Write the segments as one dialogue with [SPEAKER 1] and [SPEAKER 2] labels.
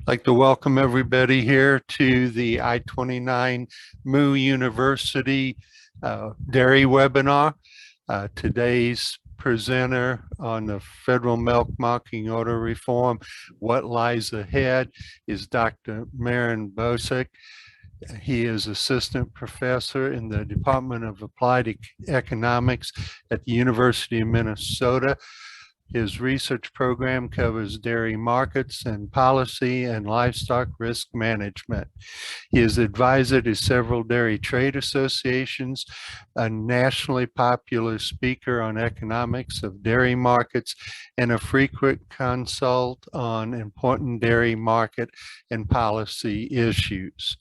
[SPEAKER 1] like to welcome everybody here to the I-29 Moo University dairy webinar. Today's presenter on the federal milk marketing order reform, what lies ahead, is Dr. Marin Bozic. He is assistant professor in the Department of Applied Economics at the University of Minnesota. His research program covers dairy markets and policy and livestock risk management. He is advisor to several dairy trade associations, a nationally popular speaker on economics of dairy markets, and a frequent consult on important dairy market and policy issues.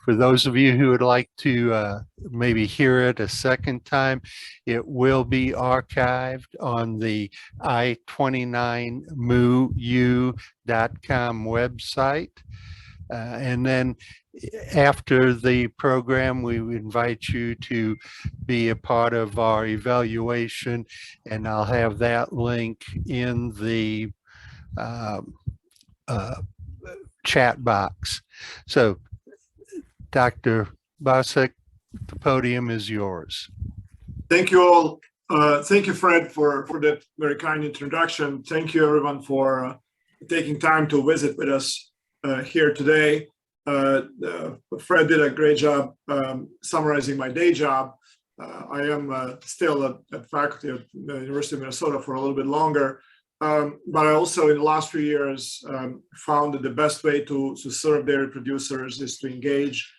[SPEAKER 1] For those of you who would like to maybe hear it a second time, it will be archived on the i29moo.com website. And then after the program, we invite you to be a part of our evaluation, and I'll have that link in the chat box. So, Dr. Bozic, the podium is yours.
[SPEAKER 2] Thank you all. Thank you, Fred, for that very kind introduction. Thank you, everyone, for taking time to visit with us here today. Fred did a great job summarizing my day job. I am still at faculty at the University of Minnesota for a little bit longer. But I also, in the last few years, found that the best way to serve dairy producers is to engage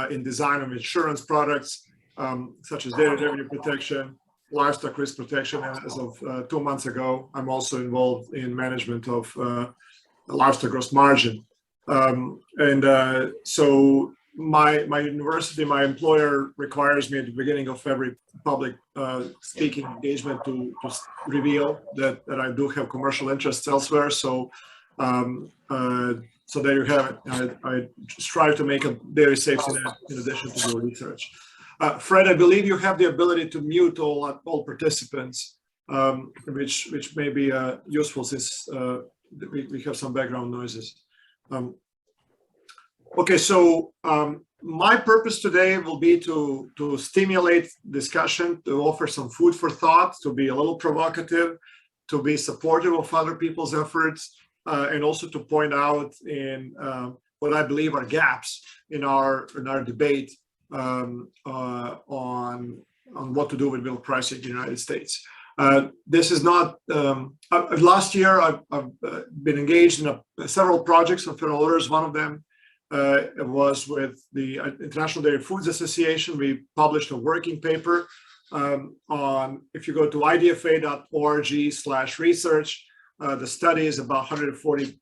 [SPEAKER 2] in design of insurance products, such as dairy revenue protection, livestock risk protection. And as of 2 months ago, I'm also involved in management of livestock gross margin. So my university, my employer requires me at the beginning of every public speaking engagement to reveal that I do have commercial interests elsewhere. So so there you have it. I strive to make a dairy safety net in addition to do research. Fred, I believe you have the ability to mute all participants, which may be useful since we have some background noises. Okay, so my purpose today will be to stimulate discussion, to offer some food for thought, to be a little provocative, to be supportive of other people's efforts, and also to point out in what I believe are gaps in our debate on what to do with milk pricing in the United States. This is not, last year I've been engaged in several projects on federal orders. One of them was with the International Dairy Foods Association. We published a working paper on, if you go to idfa.org/research, the study is about 140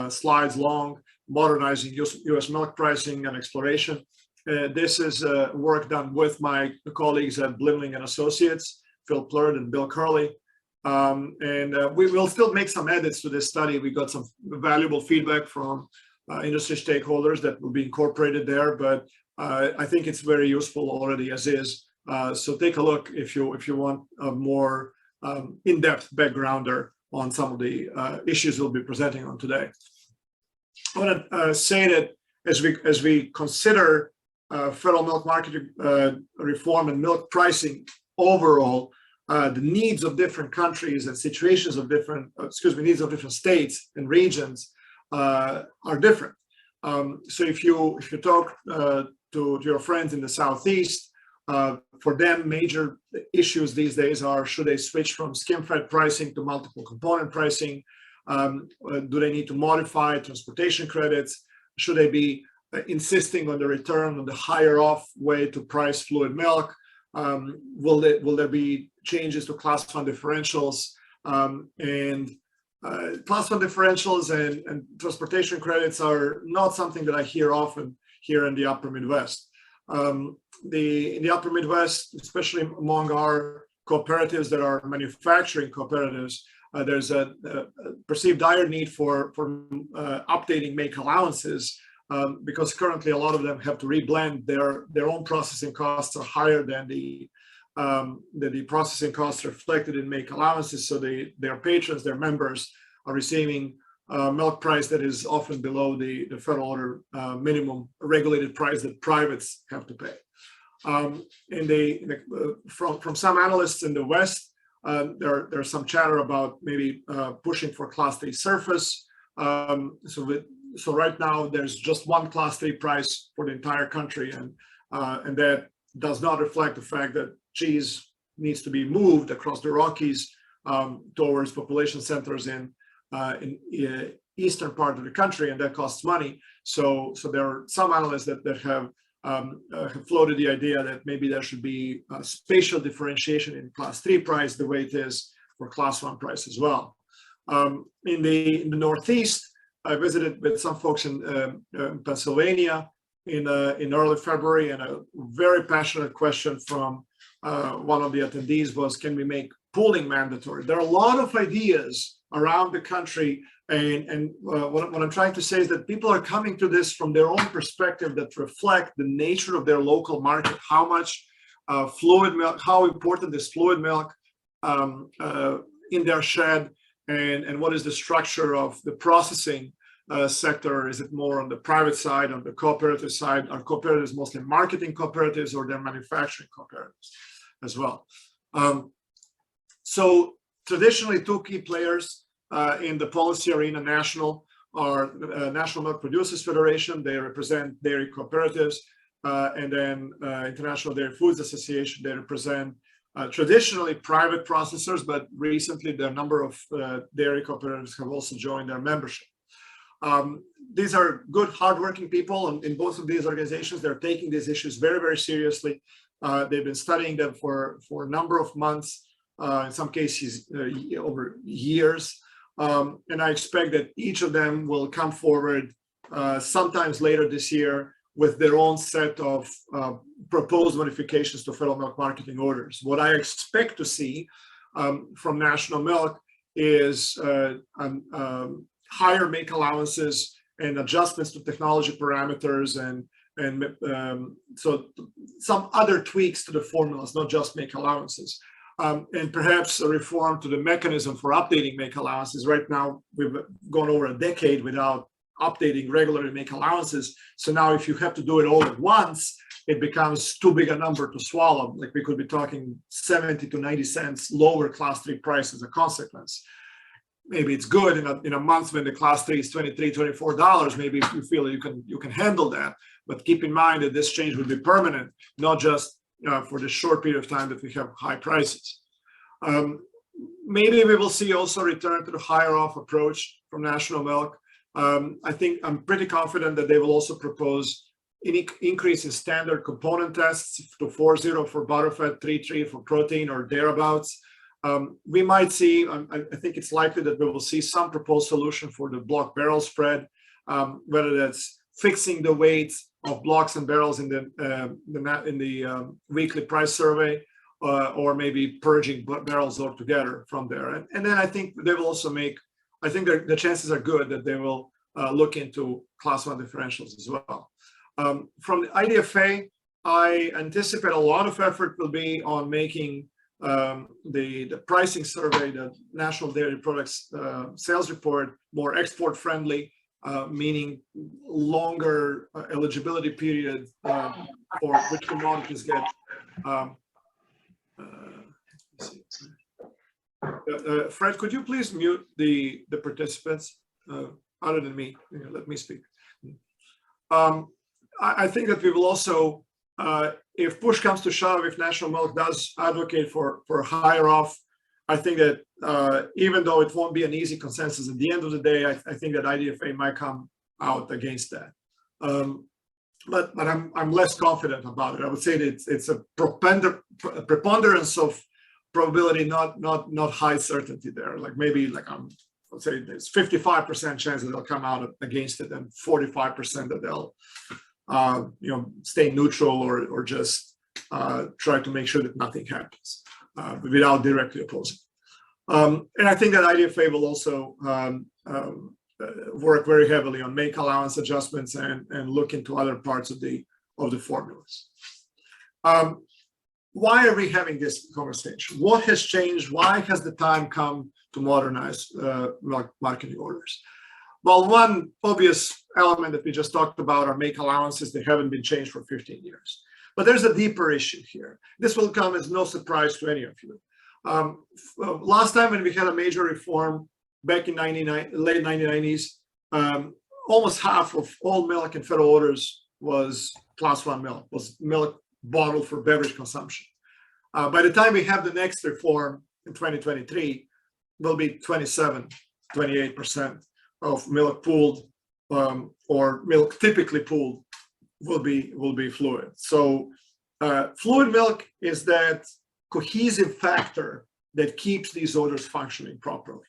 [SPEAKER 2] slides long, modernizing U.S. milk pricing and exploration. This is work done with my colleagues at Blimling and Associates, Phil Plurd and Bill Curley. We will still make some edits to this study. We got some valuable feedback from industry stakeholders that will be incorporated there, but I think it's very useful already as is. So take a look if you want a more in-depth backgrounder on some of the issues we'll be presenting on today. I want to say that as we consider federal milk market reform and milk pricing overall, the needs of different countries and situations of different, needs of different states and regions are different. So if you talk to your friends in the Southeast, for them, major issues these days are, should they switch from skim-fed pricing to multiple component pricing? Do they need to modify transportation credits? Should they be insisting on the return of the higher off way to price fluid milk? Will there be changes to class 1 differentials? Class 1 differentials and transportation credits are not something that I hear often here in the Upper Midwest. In the Upper Midwest, especially among our cooperatives that are manufacturing cooperatives, there's a perceived dire need for updating make allowances because currently a lot of them have to reblend. Their own processing costs are higher than the processing costs reflected in make allowances. So their patrons, their members, are receiving milk price that is often below the federal order minimum regulated price that privates have to pay. From some analysts in the West, there's some chatter about maybe pushing for Class 3 surface. So right now there's just one Class 3 price for the entire country, and that does not reflect the fact that cheese needs to be moved across the Rockies towards population centers in eastern part of the country, and that costs money. So there are some analysts that have floated the idea that maybe there should be a spatial differentiation in Class 3 price the way it is for Class 1 price as well. In the Northeast, I visited with some folks in Pennsylvania in early February, and a very passionate question from one of the attendees was, can we make pooling mandatory? There are a lot of ideas around the country, and what I'm trying to say is that people are coming to this from their own perspective that reflect the nature of their local market, how much fluid milk, how important is fluid milk in their shed, and what is the structure of the processing sector. Is it more on the private side, on the cooperative side? Are cooperatives mostly marketing cooperatives, or they're manufacturing cooperatives as well? So traditionally, two key players in the policy arena national are National Milk Producers Federation. They represent dairy cooperatives, and then International Dairy Foods Association. They represent traditionally private processors, but recently the number of dairy cooperatives have also joined their membership. These are good, hardworking people, and in both of these organizations, they're taking these issues very, very seriously. They've been studying them for a number of months, in some cases over years. And I expect that each of them will come forward sometimes later this year with their own set of proposed modifications to federal milk marketing orders. What I expect to see from National Milk is higher make allowances and adjustments to technology parameters, and so some other tweaks to the formulas, not just make allowances. And perhaps a reform to the mechanism for updating make allowances. Right now, we've gone over a decade without updating regularly make allowances. So now if you have to do it all at once, it becomes too big a number to swallow. Like we could be talking 70 to 90 cents lower Class 3 price as a consequence. Maybe it's good in a month when the Class 3 is $23, $24. Maybe if you feel you can handle that. But keep in mind that this change will be permanent, not just for the short period of time that we have high prices. Maybe we will see also return to the higher off approach from National Milk. I think I'm pretty confident that they will also propose an increase in standard component tests to 4.0 for butterfat, 3.3 for protein or thereabouts. We might see, I think it's likely that we will see some proposed solution for the block barrel spread, whether that's fixing the weights of blocks and barrels in the weekly price survey, or maybe purging barrels altogether from there. And then I think they will also I think the chances are good that they will look into Class 1 differentials as well. From the IDFA, I anticipate a lot of effort will be on making the pricing survey, the National Dairy Products Sales Report, more export friendly, meaning longer eligibility period for which commodities get. Fred, could you please mute the participants other than me? Let me speak. I think that we will also, if push comes to shove, if National Milk does advocate for higher off, I think that even though it won't be an easy consensus at the end of the day, I think that IDFA might come out against that. But I'm less confident about it. I would say that it's a preponderance of probability, not high certainty there. Like maybe let's say there's 55% chance that they'll come out against it, and 45% that they'll stay neutral or just try to make sure that nothing happens without directly opposing. And I think that IDFA will also work very heavily on make allowance adjustments and look into other parts of the formulas. Why are we having this conversation? What has changed? Why has the time come to modernize marketing orders? Well, one obvious element that we just talked about are make allowances. They haven't been changed for 15 years. But there's a deeper issue here. This will come as no surprise to any of you. Last time when we had a major reform back in late 1990s, almost half of all milk in federal orders was class 1 milk, was milk bottled for beverage consumption. By the time we have the next reform in 2023, will be 28% of milk pooled or milk typically pooled will be fluid. So fluid milk is that cohesive factor that keeps these orders functioning properly.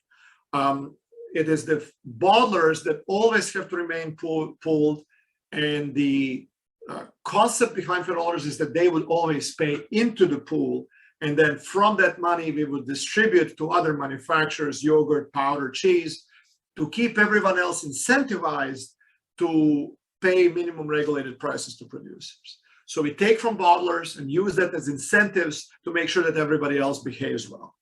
[SPEAKER 2] It is the bottlers that always have to remain pooled, and the concept behind federal orders is that they would always pay into the pool, and then from that money we would distribute to other manufacturers, yogurt, powder, cheese, to keep everyone else incentivized to pay minimum regulated prices to producers. So we take from bottlers and use that as incentives to make sure that everybody else behaves well.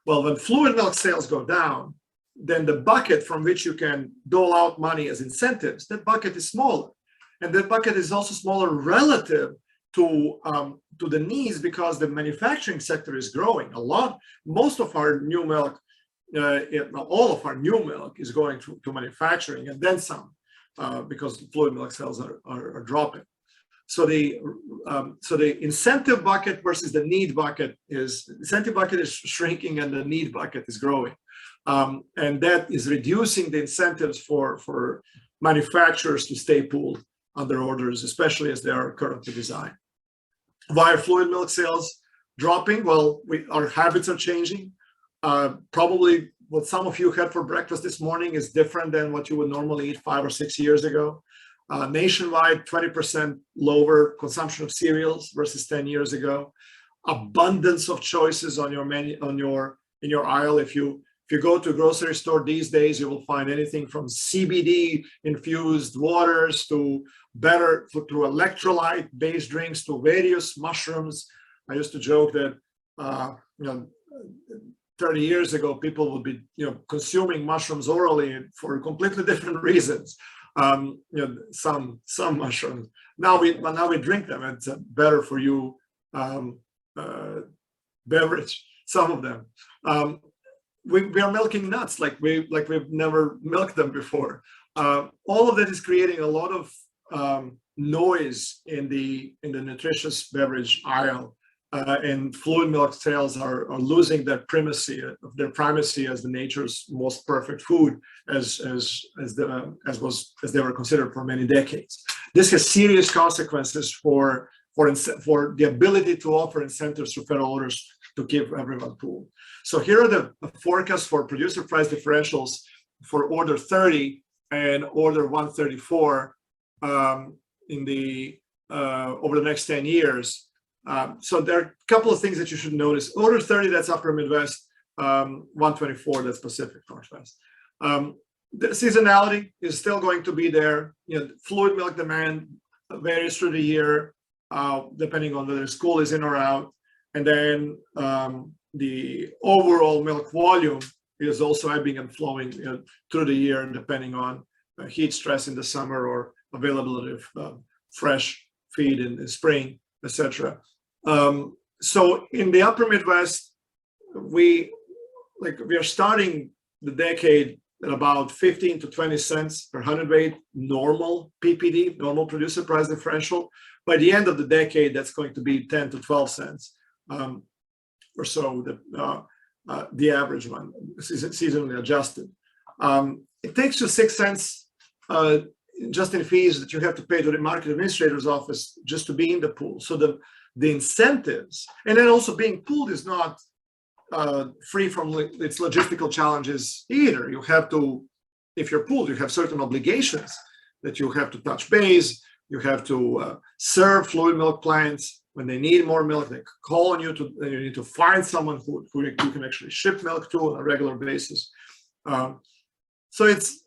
[SPEAKER 2] Well, when fluid milk sales go down, then the bucket from which you can dole out money as incentives, that bucket is smaller. And that bucket is also smaller relative to the needs, because the manufacturing sector is growing a lot. Most of our new milk, all of our new milk is going to manufacturing, and then some, because the fluid milk sales are dropping. So the incentive bucket versus the need bucket is, incentive bucket is shrinking and the need bucket is growing. And that is reducing the incentives for manufacturers to stay pooled on their orders, especially as they are currently designed. Why are fluid milk sales dropping? Well, our habits are changing. Probably what some of you had for breakfast this morning is different than what you would normally eat 5 or 6 years ago. Nationwide, 20% lower consumption of cereals versus 10 years ago. Abundance of choices on your menu, in your aisle. If you go to a grocery store these days, you will find anything from CBD infused waters to through electrolyte based drinks to various mushrooms. I used to joke that 30 years ago, people would be consuming mushrooms orally for completely different reasons. Some mushrooms. Now we drink them. It's a better for you beverage. Some of them. We are milking nuts like we've never milked them before. All of that is creating a lot of noise in the nutritious beverage aisle, and fluid milk sales are losing their primacy as the nature's most perfect food, as they were considered for many decades. This has serious consequences for the ability to offer incentives to federal orders to keep everyone pooled. So here are the forecasts for producer price differentials for order 30 and order 134 over the next 10 years. So there are a couple of things that you should notice. Order 30, that's Upper Midwest. 124, that's Pacific Northwest. The seasonality is still going to be there. Fluid milk demand varies through the year, depending on whether school is in or out. And then the overall milk volume is also ebbing and flowing through the year, depending on heat stress in the summer or availability of fresh feed in the spring, etc. So in the Upper Midwest, we are starting the decade at about 15 to 20 cents per hundredweight normal PPD, normal producer price differential. By the end of the decade, that's going to be 10 to 12 cents or so, the average one, seasonally adjusted. It takes you 6 cents just in fees that you have to pay to the market administrator's office just to be in the pool. So the incentives, and then also being pooled is not free from its logistical challenges either. You have to, if you're pooled, you have certain obligations that you have to touch base. You have to serve fluid milk plants when they need more milk. They call on you you need to find someone who you can actually ship milk to on a regular basis. So it's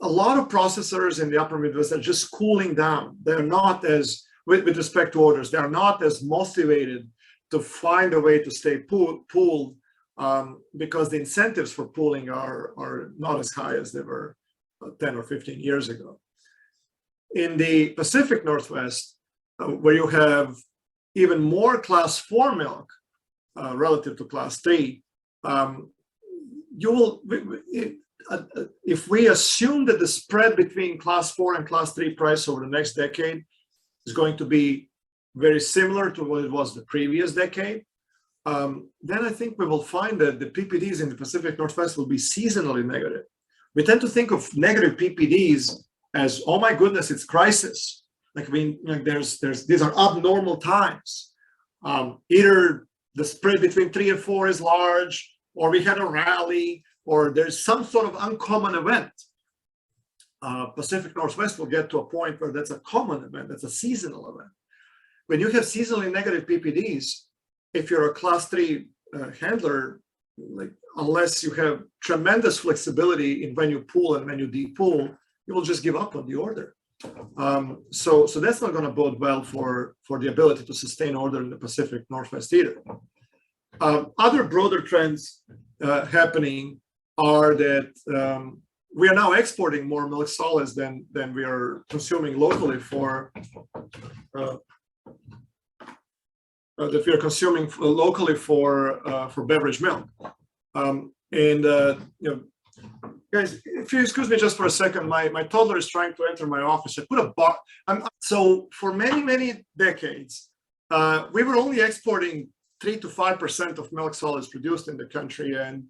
[SPEAKER 2] a lot of processors in the Upper Midwest are just cooling down. They're not as, with respect to orders, they're not as motivated to find a way to stay pooled because the incentives for pooling are not as high as they were 10 or 15 years ago. In the Pacific Northwest, where you have even more class 4 milk relative to class 3, you will, if we assume that the spread between class 4 and class 3 price over the next decade is going to be very similar to what it was the previous decade, then I think we will find that the PPDs in the Pacific Northwest will be seasonally negative. We tend to think of negative PPDs as, oh my goodness, it's crisis. Like, I mean, like these are abnormal times. Either the spread between 3 and 4 is large, or we had a rally, or there's some sort of uncommon event. Pacific Northwest will get to a point where that's a common event, that's a seasonal event. When you have seasonally negative PPDs, if you're a class 3 handler, like, unless you have tremendous flexibility in when you pool and when you depool, you will just give up on the order. So that's not going to bode well for the ability to sustain order in the Pacific Northwest either. Other broader trends happening are that we are now exporting more milk solids than we are consuming locally for beverage milk. Guys, if you excuse me just for a second, my toddler is trying to enter my office. I put a bar. So for many decades, we were only exporting 3 to 5% of milk solids produced in the country, and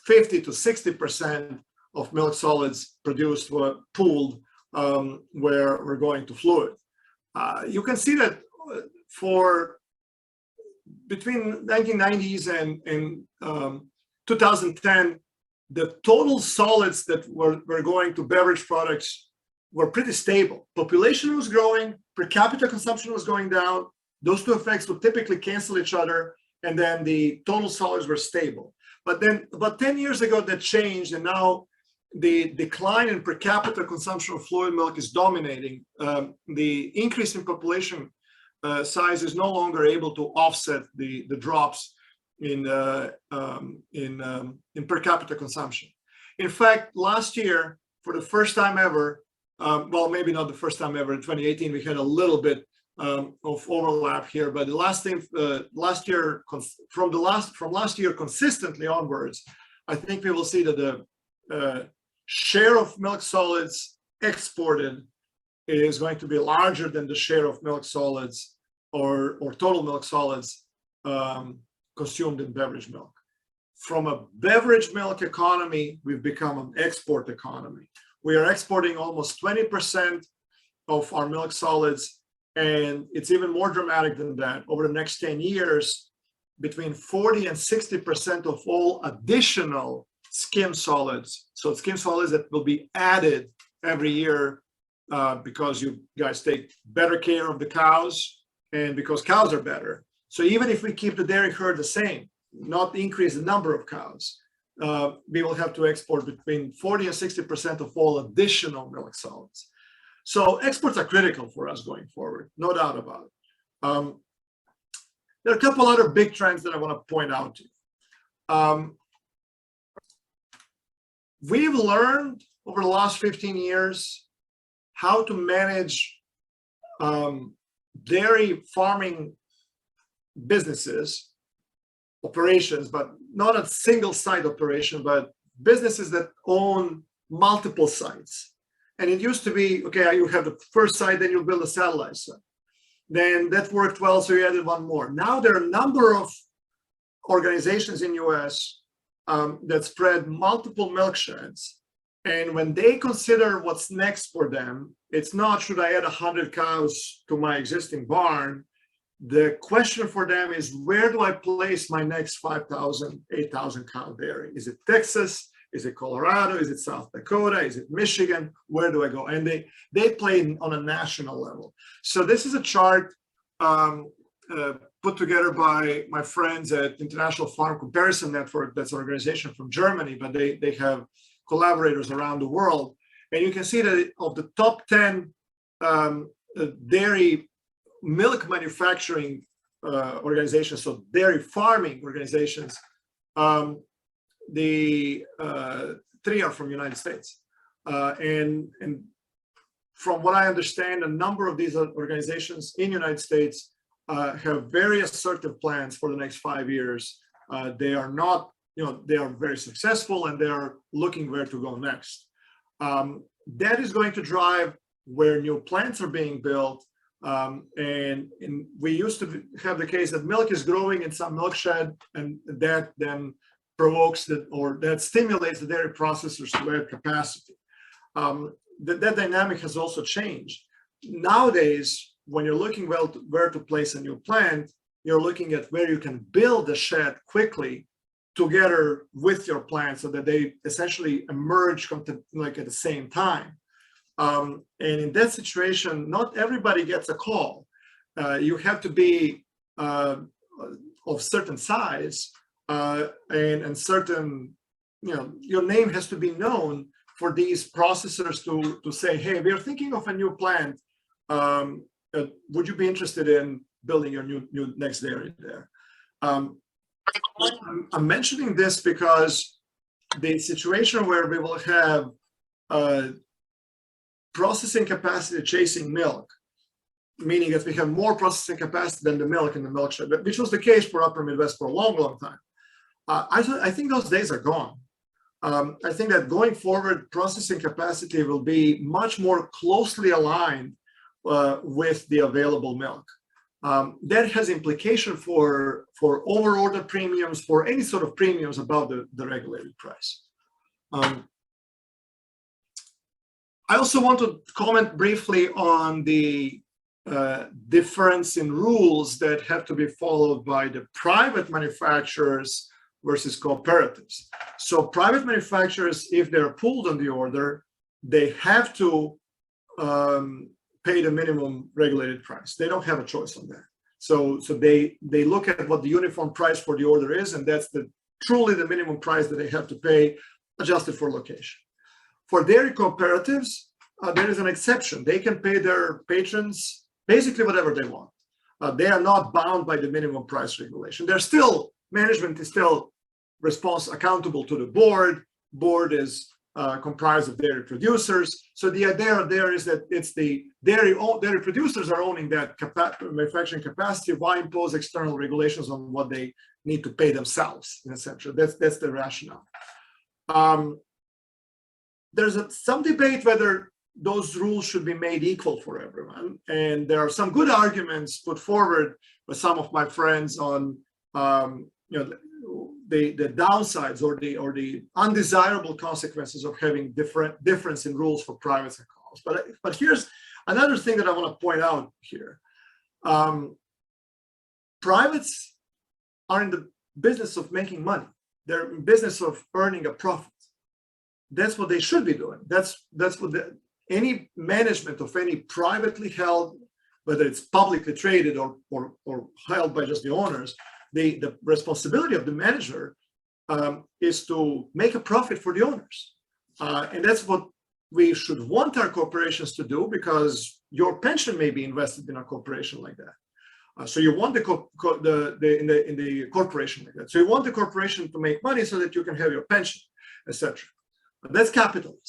[SPEAKER 2] 50 to 60% of milk solids produced were pooled, where we're going to fluid. You can see that for between 1990s and 2010, the total solids that were going to beverage products were pretty stable. Population was growing, per capita consumption was going down. Those two effects would typically cancel each other, and then the total solids were stable. But then about 10 years ago, that changed, and now the decline in per capita consumption of fluid milk is dominating. The increase in population size is no longer able to offset the drops in per capita consumption. In fact, last year, for the first time ever, well, maybe not the first time ever, in 2018, we had a little bit of overlap here, but from last year consistently onwards, I think we will see that the share of milk solids exported is going to be larger than the share of milk solids or total milk solids consumed in beverage milk. From a beverage milk economy, we've become an export economy. We are exporting almost 20% of our milk solids, and it's even more dramatic than that. Over the next 10 years, between 40 and 60% of all additional skim solids, so skim solids that will be added every year because you guys take better care of the cows and because cows are better. So even if we keep the dairy herd the same, not increase the number of cows, we will have to export between 40 and 60% of all additional milk solids. So exports are critical for us going forward, no doubt about it. There are a couple other big trends that I want to point out to you. We've learned over the last 15 years how to manage dairy farming businesses, operations, but not a single site operation, but businesses that own multiple sites. And it used to be, okay, you have the first site, then you build a satellite site. Then that worked well, so you added one more. Now there are a number of organizations in US that spread multiple milk sheds. And when they consider what's next for them, it's not, should I add 100 cows to my existing barn? The question for them is, where do I place my next 5,000, 8,000 cow dairy? Is it Texas? Is it Colorado? Is it South Dakota? Is it Michigan? Where do I go? And they play on a national level. So this is a chart put together by my friends at International Farm Comparison Network. That's an organization from Germany, but they have collaborators around the world. And you can see that of the top 10 dairy milk manufacturing organizations, so dairy farming organizations, the 3 are from the United States. And from what I understand, a number of these organizations in the United States have very assertive plans for the next 5 years. They are not, they are very successful, and they are looking where to go next. That is going to drive where new plants are being built. And we used to have the case that milk is growing in some milk shed, and that then provokes that stimulates the dairy processors to add capacity. That dynamic has also changed. Nowadays, when you're looking where to place a new plant, you're looking at where you can build a shed quickly together with your plant, so that they essentially emerge like at the same time. And in that situation, not everybody gets a call. You have to be of certain size, and certain, your name has to be known for these processors to say, hey, we are thinking of a new plant. Would you be interested in building your new next dairy there? I'm mentioning this because the situation where we will have processing capacity chasing milk, meaning that we have more processing capacity than the milk in the milk shed, which was the case for Upper Midwest for a long, long time. I think those days are gone. I think that going forward, processing capacity will be much more closely aligned with the available milk. That has implication for over-order premiums, for any sort of premiums above the regulated price. I also want to comment briefly on the difference in rules that have to be followed by the private manufacturers versus cooperatives. So private manufacturers, if they're pulled on the order, they have to pay the minimum regulated price. They don't have a choice on that. So they look at what the uniform price for the order is, and that's truly the minimum price that they have to pay, adjusted for location. For dairy cooperatives, there is an exception. They can pay their patrons basically whatever they want. They are not bound by the minimum price regulation. Management is still accountable to the board. Board is comprised of dairy producers. So the idea there is that it's the dairy producers are owning that manufacturing capacity. Why impose external regulations on what they need to pay themselves, in essentially? That's the rationale. There's some debate whether those rules should be made equal for everyone. And there are some good arguments put forward by some of my friends on the downsides or the undesirable consequences of having difference in rules for privates and calls. But here's another thing that I want to point out here. Privates are in the business of making money. They're in business of earning a profit. That's what they should be doing. That's what any management of any privately held, whether it's publicly traded or held by just the owners, the responsibility of the manager is to make a profit for the owners. And that's what we should want our corporations to do, because your pension may be invested in a corporation like that. So you want in the corporation like that. So you want the corporation to make money so that you can have your pension, etc. That's capitalism.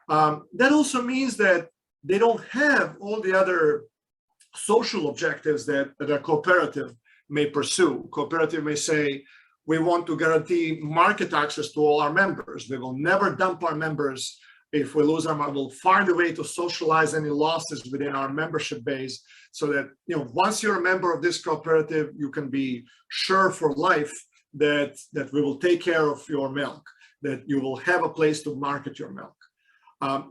[SPEAKER 2] That also means that they don't have all the other social objectives that a cooperative may pursue. Cooperative may say, we want to guarantee market access to all our members. We will never dump our members. If we lose them, we'll find a way to socialize any losses within our membership base, so that once you're a member of this cooperative, you can be sure for life that we will take care of your milk, that you will have a place to market your milk.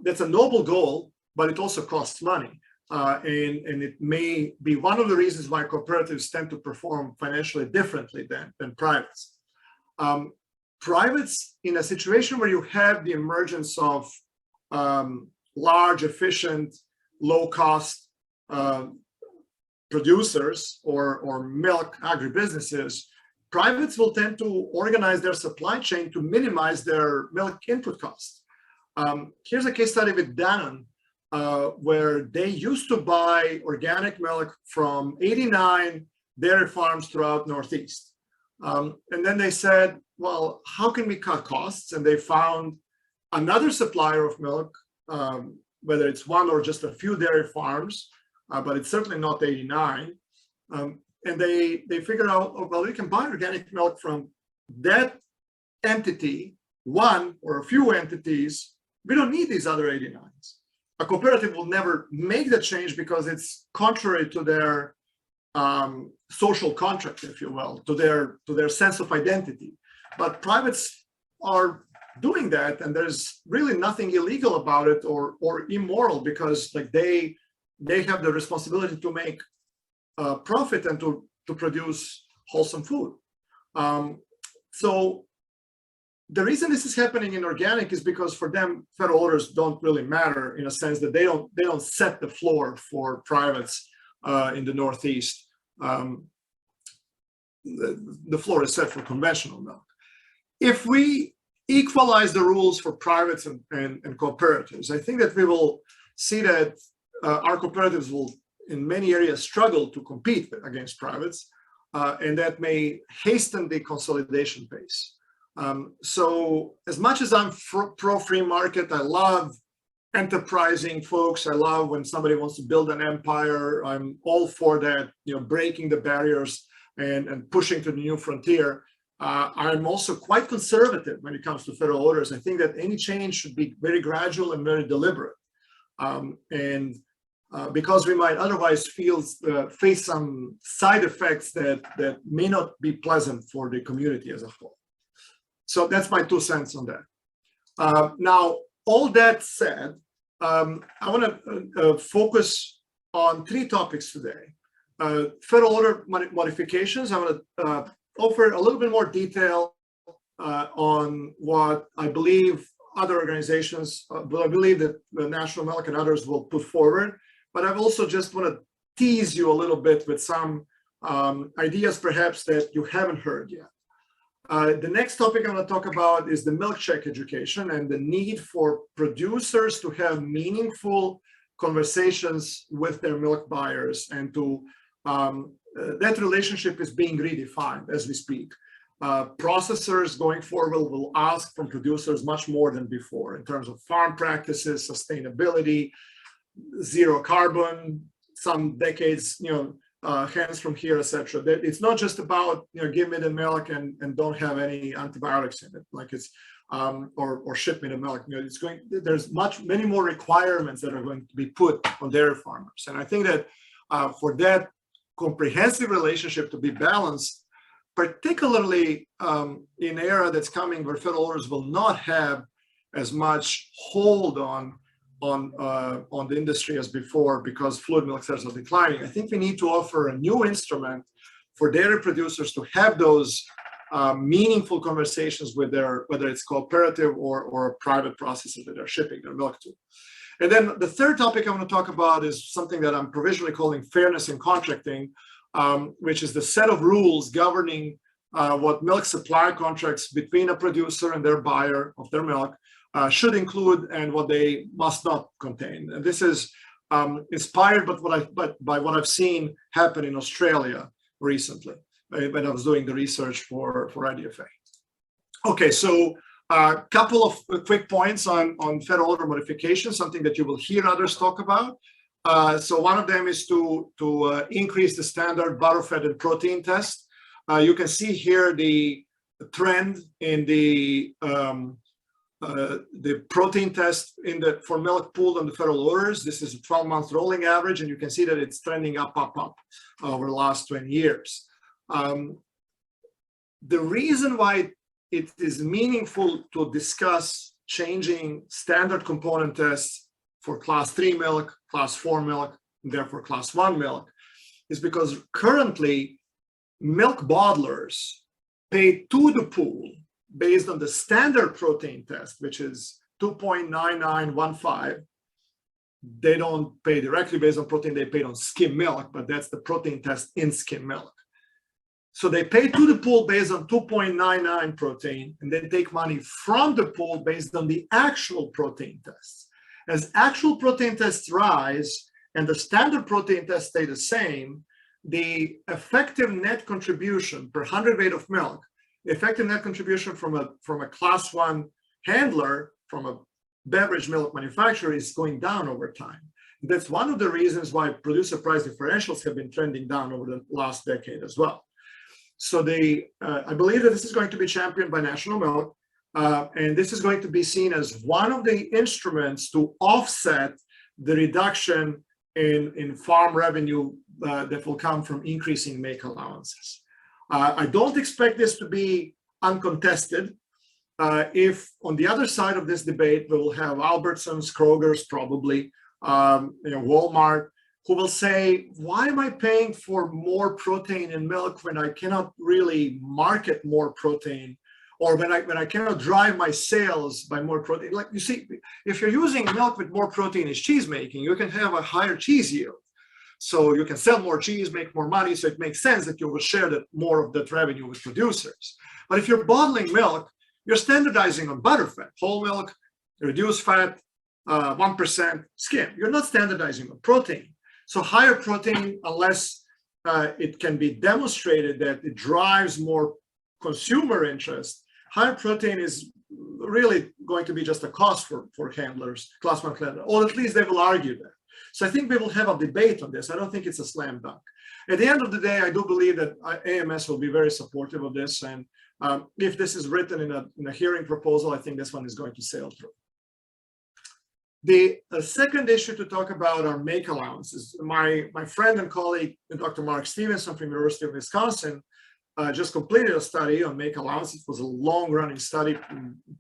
[SPEAKER 2] That's a noble goal, but it also costs money. And it may be one of the reasons why cooperatives tend to perform financially differently than privates. Privates, in a situation where you have the emergence of large, efficient, low-cost producers or milk agribusinesses, privates will tend to organize their supply chain to minimize their milk input costs. Here's a case study with Danone, where they used to buy organic milk from 89 dairy farms throughout Northeast. And then they said, well, how can we cut costs? And they found another supplier of milk, whether it's one or just a few dairy farms, but it's certainly not 89. And they figured out, oh, well, we can buy organic milk from that entity, one or a few entities. We don't need these other 89s. A cooperative will never make the change because it's contrary to their social contract, if you will, to their sense of identity. But privates are doing that, and there's really nothing illegal about it or immoral, because like they have the responsibility to make profit and to produce wholesome food. So the reason this is happening in organic is because for them, federal orders don't really matter, in a sense that they don't set the floor for privates in the Northeast. The floor is set for conventional milk. If we equalize the rules for privates and cooperatives, I think that we will see that our cooperatives will, in many areas, struggle to compete against privates, and that may hasten the consolidation pace. So as much as I'm pro free market, I love enterprising folks. I love when somebody wants to build an empire. I'm all for that, breaking the barriers and pushing to the new frontier. I'm also quite conservative when it comes to federal orders. I think that any change should be very gradual and very deliberate. Because we might otherwise face some side effects that may not be pleasant for the community as a whole. So that's my 2 cents on that. Now, all that said, I want to focus on 3 topics today. Federal order modifications. I want to offer a little bit more detail on what I believe other organizations, but I believe that the National Milk and others will put forward. But I also just want to tease you a little bit with some ideas perhaps that you haven't heard yet. The next topic I'm going to talk about is the milk check education and the need for producers to have meaningful conversations with their milk buyers, and to that relationship is being redefined as we speak. Processors going forward will ask from producers much more than before in terms of farm practices, sustainability, zero carbon, some decades, hands from here, etc. It's not just about give me the milk and don't have any antibiotics in it, like it's or ship me the milk. There's many more requirements that are going to be put on dairy farmers, and I think that for that comprehensive relationship to be balanced, particularly in an era that's coming where federal orders will not have as much hold on the industry as before because fluid milk sales are declining. I think we need to offer a new instrument for dairy producers to have those meaningful conversations with whether it's cooperative or a private processor that they're shipping their milk to. And then the third topic I want to talk about is something that I'm provisionally calling fairness in contracting, which is the set of rules governing what milk supply contracts between a producer and their buyer of their milk should include and what they must not contain. And this is inspired by what I've seen happen in Australia recently when I was doing the research for IDFA. Okay, so a couple of quick points on federal order modification, something that you will hear others talk about. So one of them is to increase the standard butterfat and protein test. You can see here the trend in the protein test for milk pooled on the federal orders. This is a 12-month rolling average, and you can see that it's trending up over the last 20 years. The reason why it is meaningful to discuss changing standard component tests for class 3 milk, class 4 milk, and therefore class 1 milk is because currently milk bottlers pay to the pool based on the standard protein test, which is 2.9915. They don't pay directly based on protein, they pay on skim milk, but that's the protein test in skim milk. So they pay to the pool based on 2.99 protein, and then take money from the pool based on the actual protein tests. As actual protein tests rise and the standard protein tests stay the same, the effective net contribution per hundredweight of milk, effective net contribution from a class 1 handler, from a beverage milk manufacturer, is going down over time. That's one of the reasons why producer price differentials have been trending down over the last decade as well. So I believe that this is going to be championed by National Milk, and this is going to be seen as one of the instruments to offset the reduction in farm revenue that will come from increasing make allowances. I don't expect this to be uncontested. If on the other side of this debate, we will have Albertsons, Kroger's, probably, Walmart, who will say, why am I paying for more protein in milk when I cannot really market more protein, or when I cannot drive my sales by more protein? Like, you see, if you're using milk with more protein as cheese making, you can have a higher cheese yield. So you can sell more cheese, make more money. So it makes sense that you will share more of that revenue with producers. But if you're bottling milk, you're standardizing on butterfat, whole milk, reduced fat, 1% skim. You're not standardizing on protein. So higher protein, unless it can be demonstrated that it drives more consumer interest, higher protein is really going to be just a cost for handlers, class 1 handlers, or at least they will argue that. So I think we will have a debate on this. I don't think it's a slam dunk. At the end of the day, I do believe that AMS will be very supportive of this. And if this is written in a hearing proposal, I think this one is going to sail through. The second issue to talk about are make allowances. My friend and colleague, Dr. Mark Stevenson from University of Wisconsin, just completed a study on make allowances. It was a long-running study, a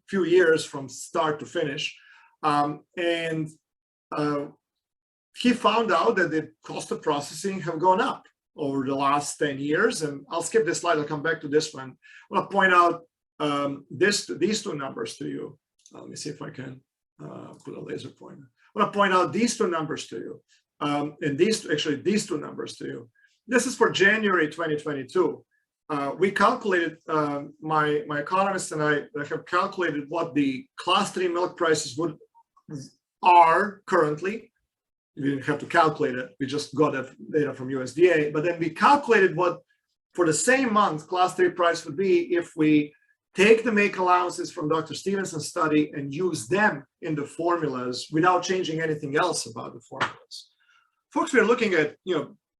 [SPEAKER 2] few years from start to finish. He found out that the cost of processing have gone up over the last 10 years. And I'll skip this slide. I'll come back to this one. I want to point out these two numbers to you. Let me see if I can put a laser pointer. I want to point out these two numbers to you. And these two numbers to you. This is for January 2022. We calculated, my economist and I have calculated what the class 3 milk prices are currently. We didn't have to calculate it. We just got that data from USDA. But then we calculated what, for the same month, class 3 price would be if we take the make allowances from Dr. Stevenson's study and use them in the formulas without changing anything else about the formulas. Folks, we're looking at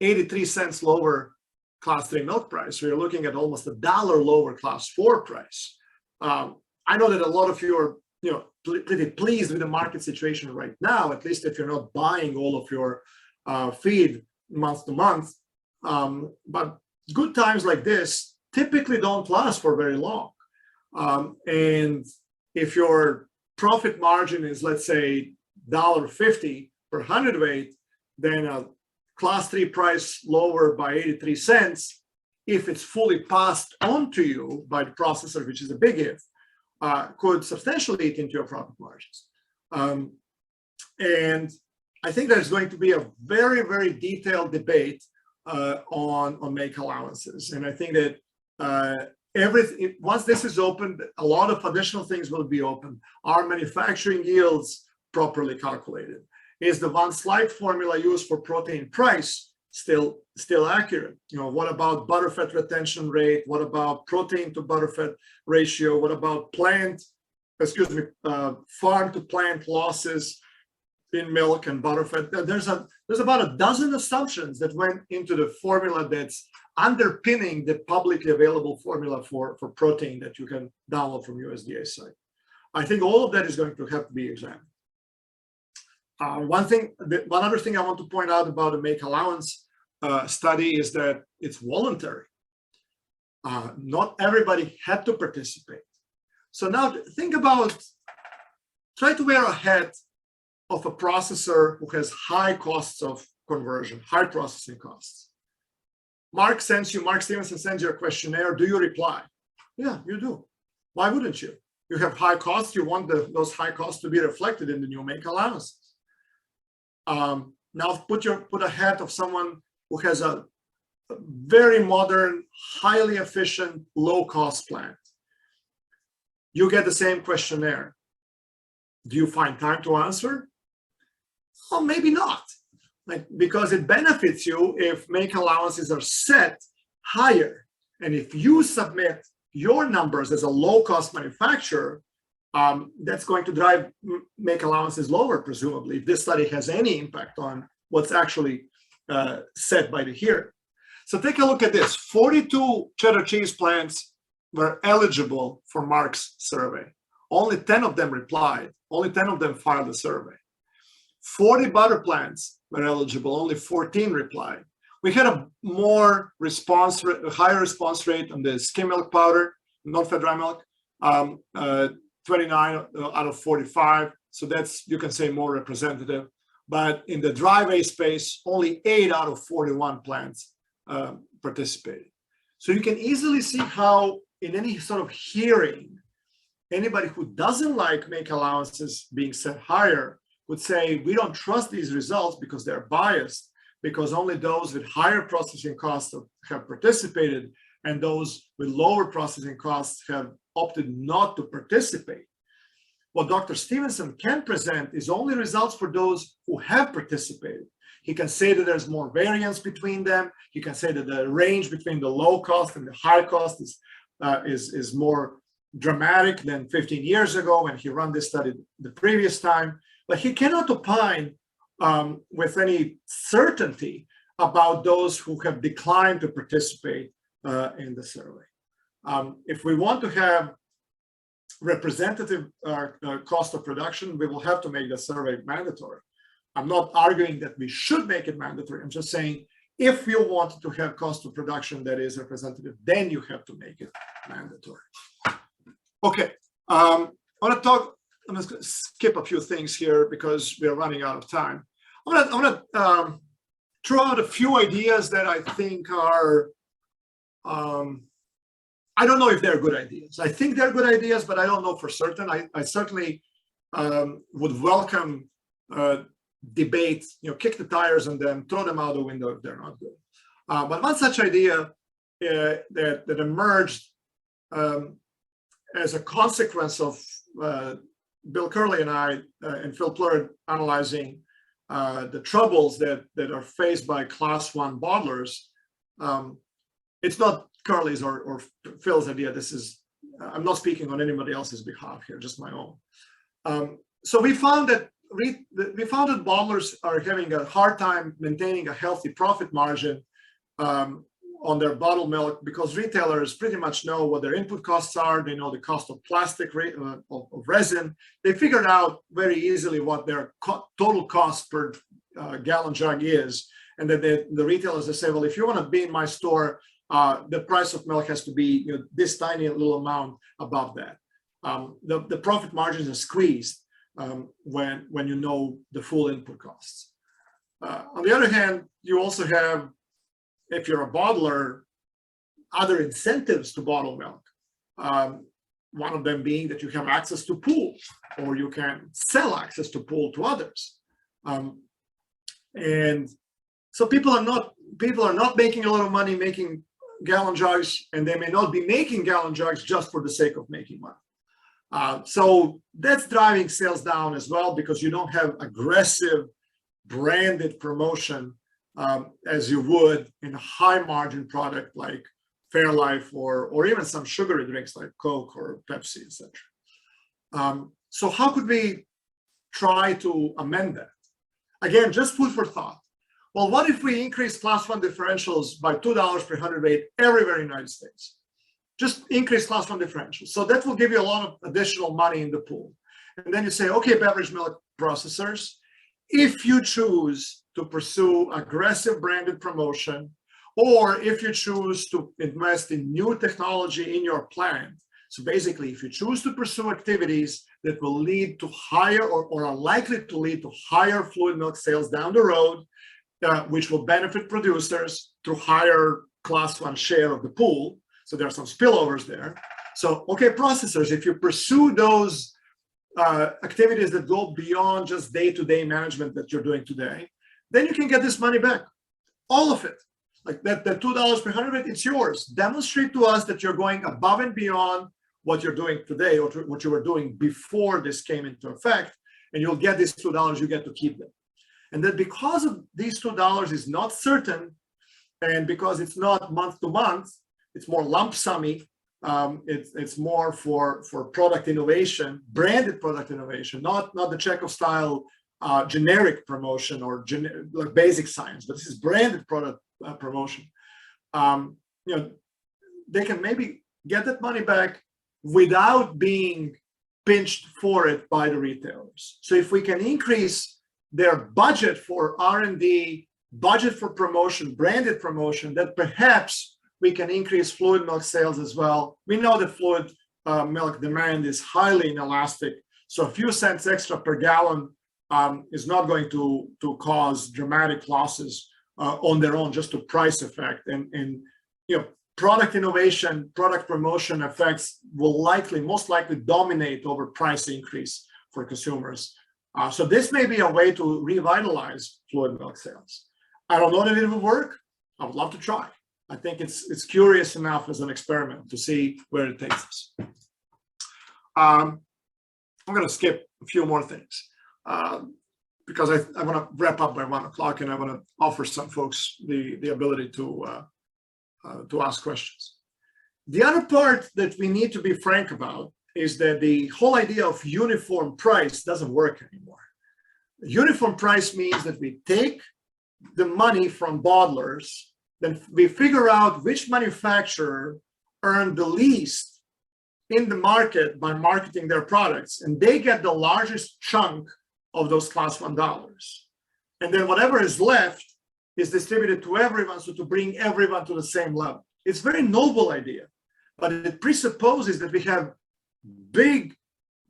[SPEAKER 2] 83 cents lower class 3 milk price. We're looking at almost $1 lower class 4 price. I know that a lot of you are pretty pleased with the market situation right now, at least if you're not buying all of your feed month to month. But good times like this typically don't last for very long. And if your profit margin is, let's say, $1.50 per hundredweight, then a class 3 price lower by 83 cents, if it's fully passed on to you by the processor, which is a big if, could substantially eat into your profit margins. And I think there's going to be a very, very detailed debate on make allowances. And I think that once this is opened, a lot of additional things will be open. Are manufacturing yields properly calculated? Is the one slide formula used for protein price still accurate? What about butterfat retention rate? What about protein to butterfat ratio? What about farm to plant losses in milk and butterfat? There's about a dozen assumptions that went into the formula that's underpinning the publicly available formula for protein that you can download from USDA site. I think all of that is going to have to be examined. One other thing I want to point out about the make allowance study is that it's voluntary. Not everybody had to participate. So now try to wear a hat of a processor who has high costs of conversion, high processing costs. Mark Stevenson sends you a questionnaire. Do you reply? Yeah, you do. Why wouldn't you? You have high costs. You want those high costs to be reflected in the new make allowances. Now put a hat of someone who has a very modern, highly efficient, low-cost plant. You get the same questionnaire. Do you find time to answer? Well, maybe not. like, because it benefits you if make allowances are set higher. And if you submit your numbers as a low-cost manufacturer, that's going to drive make allowances lower, presumably, if this study has any impact on what's actually set by the hearing. So take a look at this. 42 cheddar cheese plants were eligible for Mark's survey. Only 10 of them replied. Only 10 of them filed a survey. 40 butter plants were eligible. Only 14 replied. We had a more response rate, a higher response rate on the skim milk powder, non-fat dry milk, 29 out of 45. So that's, you can say, more representative. But in the dry whey space, only 8 out of 41 plants participated. So you can easily see how in any sort of hearing, anybody who doesn't like make allowances being set higher would say, we don't trust these results because they're biased, because only those with higher processing costs have participated, and those with lower processing costs have opted not to participate. What Dr. Stevenson can present is only results for those who have participated. He can say that there's more variance between them. He can say that the range between the low cost and the high cost is more dramatic than 15 years ago when he ran this study the previous time. But he cannot opine with any certainty about those who have declined to participate in the survey. If we want to have representative cost of production, we will have to make the survey mandatory. I'm not arguing that we should make it mandatory. I'm just saying, if you want to have cost of production that is representative, then you have to make it mandatory. Okay, I'm going to skip a few things here because we're running out of time. I'm going to throw out a few ideas that I think are, I don't know if they're good ideas. I think they're good ideas, but I don't know for certain. I certainly would welcome debate, kick the tires on them, throw them out the window if they're not good. But one such idea that emerged as a consequence of Bill Curley and I and Phil Plurd analyzing the troubles that are faced by Class 1 bottlers. It's not Curley's or Phil's idea. This is, I'm not speaking on anybody else's behalf here, just my own. So we found that bottlers are having a hard time maintaining a healthy profit margin on their bottled milk because retailers pretty much know what their input costs are. They know the cost of plastic, of resin. They figured out very easily what their total cost per gallon jug is. And then the retailers, they say, well, if you want to be in my store, the price of milk has to be this tiny little amount above that. The profit margins are squeezed when you know the full input costs. On the other hand, you also have, if you're a bottler, other incentives to bottle milk. One of them being that you have access to pool, or you can sell access to pool to others. And so people are not making a lot of money making gallon jugs, and they may not be making gallon jugs just for the sake of making money. So that's driving sales down as well, because you don't have aggressive branded promotion as you would in a high margin product like Fairlife or even some sugary drinks like Coke or Pepsi, etc. So how could we try to amend that? Again, just food for thought. Well, what if we increase Class 1 differentials by $2 per hundredweight everywhere in the United States? Just increase Class 1 differentials. So that will give you a lot of additional money in the pool. And then you say, okay, beverage milk processors, if you choose to pursue aggressive branded promotion, or if you choose to invest in new technology in your plant. So basically, if you choose to pursue activities that will lead to higher or are likely to lead to higher fluid milk sales down the road, which will benefit producers through higher Class 1 share of the pool. So there are some spillovers there. So, okay, processors, if you pursue those activities that go beyond just day-to-day management that you're doing today, then you can get this money back, all of it. Like that $2 per hundredweight, it's yours. Demonstrate to us that you're going above and beyond what you're doing today or what you were doing before this came into effect, and you'll get these $2, you get to keep them. And that because of these $2 is not certain, and because it's not month to month, it's more lump summy. It's more for product innovation, branded product innovation, not the Chekhov style generic promotion or like basic science, but this is branded product promotion. They can maybe get that money back without being pinched for it by the retailers. So if we can increase their budget for R&D, budget for promotion, branded promotion, that perhaps we can increase fluid milk sales as well. We know that fluid milk demand is highly inelastic. So a few cents extra per gallon is not going to cause dramatic losses on their own, just a price effect. And product innovation, product promotion effects will most likely dominate over price increase for consumers. So this may be a way to revitalize fluid milk sales. I don't know that it will work. I would love to try. I think it's curious enough as an experiment to see where it takes us. I'm going to skip a few more things because I want to wrap up by 1 o'clock, and I want to offer some folks the ability to ask questions. The other part that we need to be frank about is that the whole idea of uniform price doesn't work anymore. Uniform price means that we take the money from bottlers, then we figure out which manufacturer earned the least in the market by marketing their products, and they get the largest chunk of those Class 1 dollars. And then whatever is left is distributed to everyone, so to bring everyone to the same level. It's a very noble idea, but it presupposes that we have big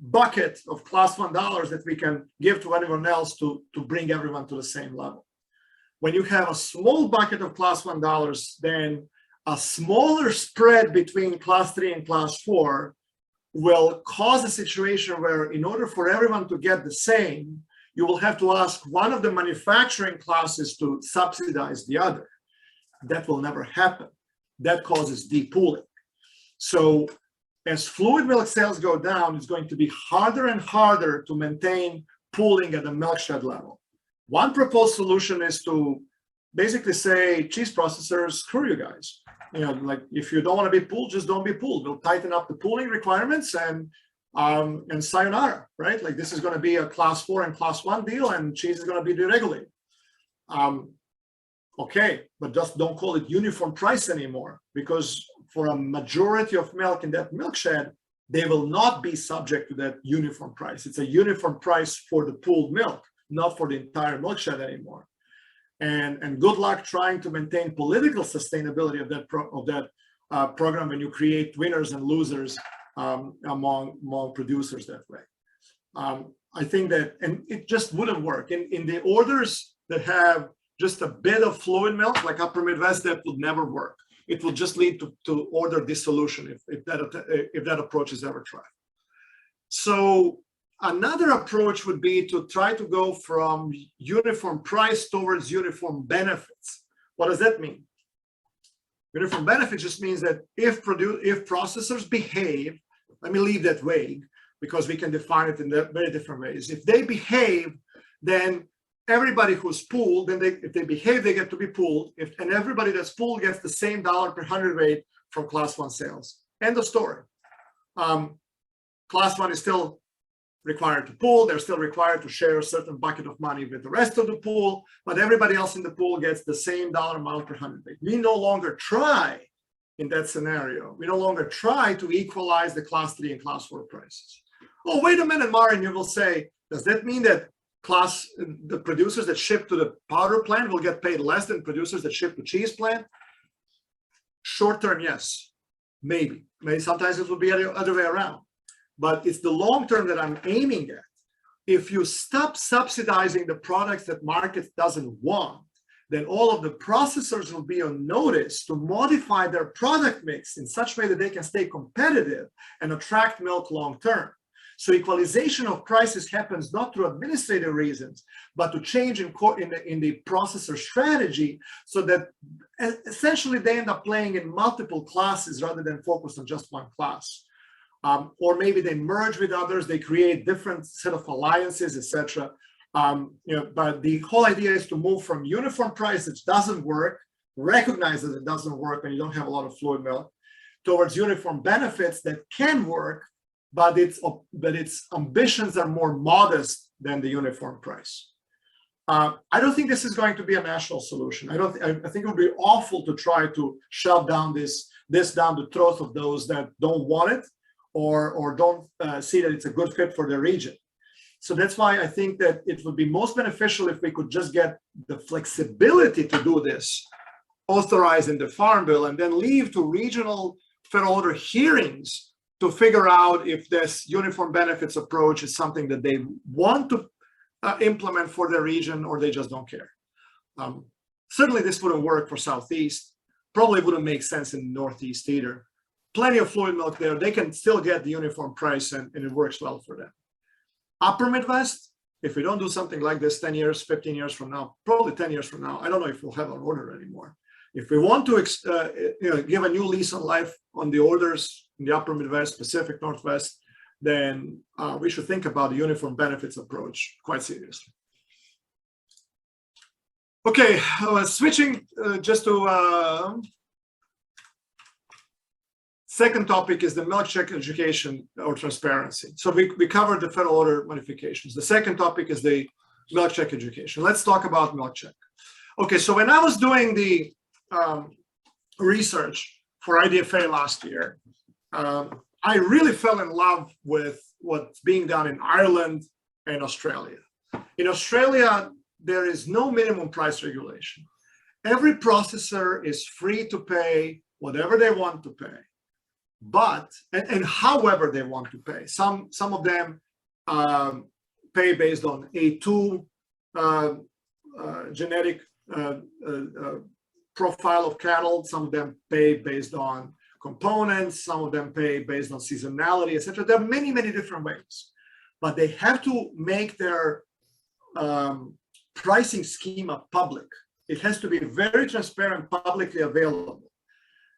[SPEAKER 2] bucket of Class 1 dollars that we can give to anyone else to bring everyone to the same level. When you have a small bucket of Class 1 dollars, then a smaller spread between Class 3 and Class 4 will cause a situation where, in order for everyone to get the same, you will have to ask one of the manufacturing classes to subsidize the other. That will never happen. That causes depooling. So as fluid milk sales go down, it's going to be harder and harder to maintain pooling at the milk shed level. One proposed solution is to basically say, cheese processors, screw you guys. Like if you don't want to be pooled, just don't be pooled. We'll tighten up the pooling requirements and sayonara, right? Like this is going to be a Class 4 and Class 1 deal, and cheese is going to be deregulated. Okay, but just don't call it uniform price anymore, because for a majority of milk in that milk shed, they will not be subject to that uniform price. It's a uniform price for the pooled milk, not for the entire milk shed anymore. And good luck trying to maintain political sustainability of that program when you create winners and losers among producers that way. I think that, and it just wouldn't work. In the orders that have just a bit of fluid milk, like Upper Midwest, that would never work. It will just lead to order dissolution if that approach is ever tried. So another approach would be to try to go from uniform price towards uniform benefits. What does that mean? Uniform benefit just means that if processors behave, let me leave that vague because we can define it in very different ways. If they behave, then everybody who's pooled, then if they behave, they get to be pooled. And everybody that's pooled gets the same dollar per hundredweight from Class 1 sales. End of story. Class 1 is still required to pool. They're still required to share a certain bucket of money with the rest of the pool, but everybody else in the pool gets the same dollar amount per hundredweight. We no longer try in that scenario. We no longer try to equalize the Class 3 and Class 4 prices. Oh, wait a minute, Marin, you will say, does that mean that the producers that ship to the powder plant will get paid less than producers that ship to cheese plant? Short term, yes, maybe. Maybe sometimes it will be the other way around. But it's the long term that I'm aiming at. If you stop subsidizing the products that market doesn't want, then all of the processors will be on notice to modify their product mix in such a way that they can stay competitive and attract milk long term. So equalization of prices happens not through administrative reasons, but to change in the processor strategy so that essentially they end up playing in multiple classes rather than focus on just one class. Or maybe they merge with others, they create different set of alliances, etc. But the whole idea is to move from uniform price, which doesn't work, recognize that it doesn't work when you don't have a lot of fluid milk, towards uniform benefits that can work, but its ambitions are more modest than the uniform price. I don't think this is going to be a national solution. I think it would be awful to try to shove down this down the throat of those that don't want it or don't see that it's a good fit for their region. So that's why I think that it would be most beneficial if we could just get the flexibility to do this authorized in the Farm Bill and then leave to regional federal order hearings to figure out if this uniform benefits approach is something that they want to implement for their region or they just don't care. Certainly this wouldn't work for Southeast, probably wouldn't make sense in Northeast either. Plenty of fluid milk there, they can still get the uniform price and it works well for them. Upper Midwest, if we don't do something like this 10 years, 15 years from now, probably 10 years from now, I don't know if we'll have an order anymore. If we want to give a new lease on life on the orders in the Upper Midwest, Pacific Northwest, then we should think about the uniform benefits approach quite seriously. Okay, switching just to second topic is the milk check education or transparency. So we covered the federal order modifications. The second topic is the milk check education. Let's talk about milk check. Okay, so when I was doing the research for IDFA last year, I really fell in love with what's being done in Ireland and Australia. In Australia, there is no minimum price regulation. Every processor is free to pay whatever they want to pay, but and however they want to pay. Some of them pay based on A2 genetic profile of cattle. Some of them pay based on components. Some of them pay based on seasonality, etc. There are many, many different ways, but they have to make their pricing schema public. It has to be very transparent, publicly available.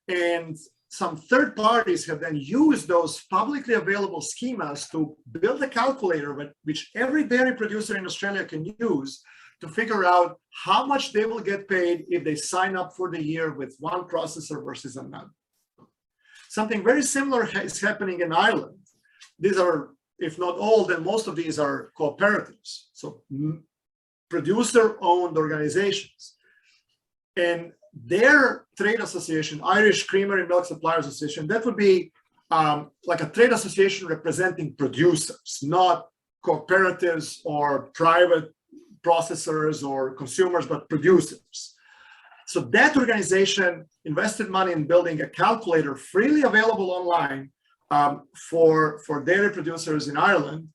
[SPEAKER 2] And some third parties have then used those publicly available schemas to build a calculator which every dairy producer in Australia can use to figure out how much they will get paid if they sign up for the year with one processor versus another. Something very similar is happening in Ireland. These are, if not all, then most of these are cooperatives, so producer-owned organizations. And their trade association, Irish Creamery Milk Suppliers Association, that would be like a trade association representing producers, not cooperatives or private processors or consumers, but producers. So that organization invested money in building a calculator freely available online for dairy producers in Ireland,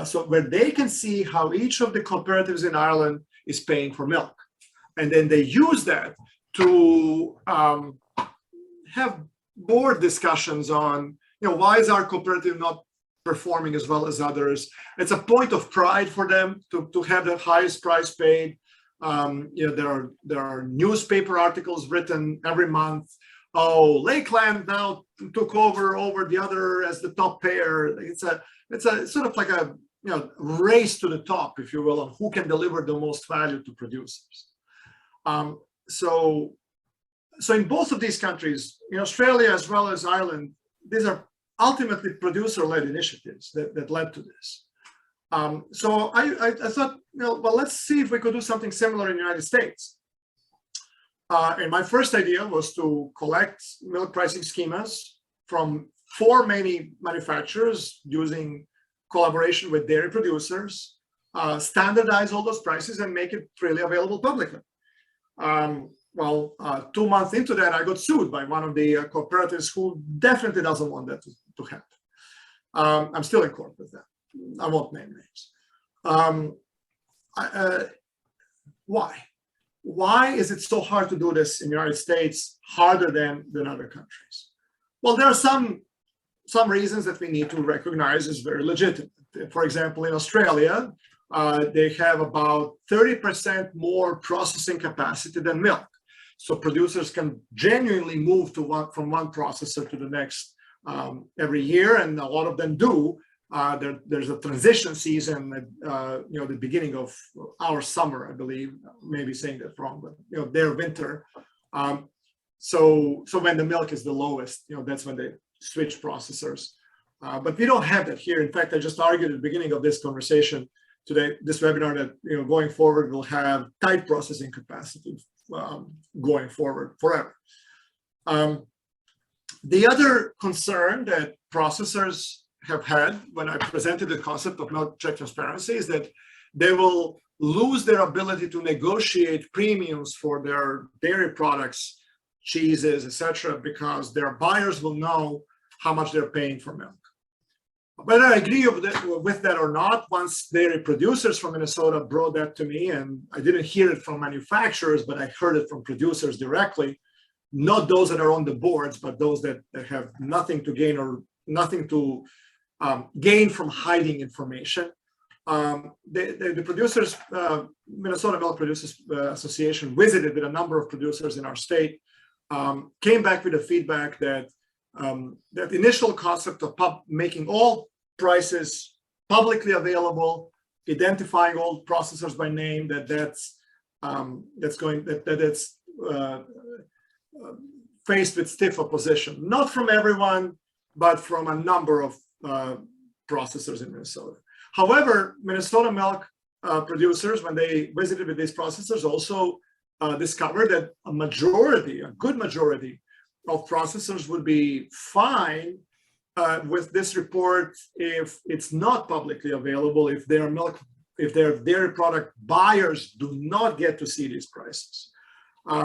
[SPEAKER 2] so where they can see how each of the cooperatives in Ireland is paying for milk. And then they use that to have board discussions on, why is our cooperative not performing as well as others? It's a point of pride for them to have the highest price paid. There are newspaper articles written every month. Oh, Lakeland now took over the other as the top payer. It's a sort of like a race to the top, if you will, on who can deliver the most value to producers. So in both of these countries, in Australia as well as Ireland, these are ultimately producer-led initiatives that led to this. So I thought, well, let's see if we could do something similar in the United States. And my first idea was to collect milk pricing schemas from 4 main manufacturers using collaboration with dairy producers, standardize all those prices and make it freely available publicly. 2 months into that, I got sued by one of the cooperatives who definitely doesn't want that to happen. I'm still in court with that. I won't name names. Why? Why is it so hard to do this in the United States, harder than other countries? Well, there are some reasons that we need to recognize as very legitimate. For example, in Australia, they have about 30% more processing capacity than milk. So producers can genuinely move from one processor to the next every year, and a lot of them do, There's a transition season at the beginning of our summer, I believe. Maybe saying that wrong, but their winter. So when the milk is the lowest, that's when they switch processors. But we don't have that here. In fact, I just argued at the beginning of this conversation today, this webinar, that going forward we'll have tight processing capacity going forward forever. The other concern that processors have had when I presented the concept of milk check transparency is that they will lose their ability to negotiate premiums for their dairy products, cheeses, etc., because their buyers will know how much they're paying for milk. Whether I agree with that or not, once dairy producers from Minnesota brought that to me, and I didn't hear it from manufacturers, but I heard it from producers directly, not those that are on the boards, but those that have nothing to gain or nothing to gain from hiding information. The producers, Minnesota Milk Producers Association visited with a number of producers in our state, came back with the feedback that that initial concept of making all prices publicly available, identifying all processors by name, that's faced with stiff opposition, not from everyone, but from a number of processors in Minnesota. However, Minnesota milk producers, when they visited with these processors, also discovered that a good majority of processors would be fine with this report if it's not publicly available, if their dairy product buyers do not get to see these prices.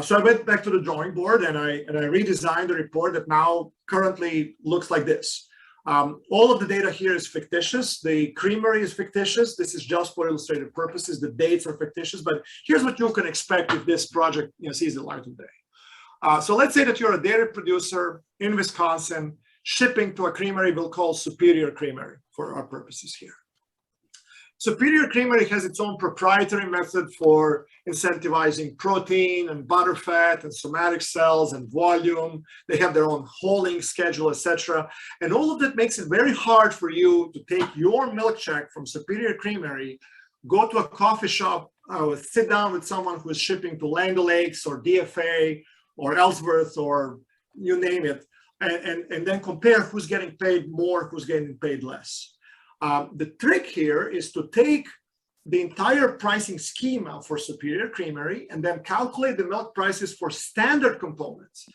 [SPEAKER 2] So I went back to the drawing board and I redesigned the report that now currently looks like this. All of the data here is fictitious. The creamery is fictitious. This is just for illustrative purposes. The dates are fictitious, but here's what you can expect if this project sees the light of day. So let's say that you're a dairy producer in Wisconsin, shipping to a creamery we'll call Superior Creamery for our purposes here. Superior Creamery has its own proprietary method for incentivizing protein and butterfat and somatic cells and volume. They have their own holding schedule, etc. And all of that makes it very hard for you to take your milk check from Superior Creamery, go to a coffee shop, sit down with someone who is shipping to Land O'Lakes or DFA or Ellsworth or you name it, and then compare who's getting paid more, who's getting paid less. The trick here is to take the entire pricing schema for Superior Creamery and then calculate the milk prices for standard components: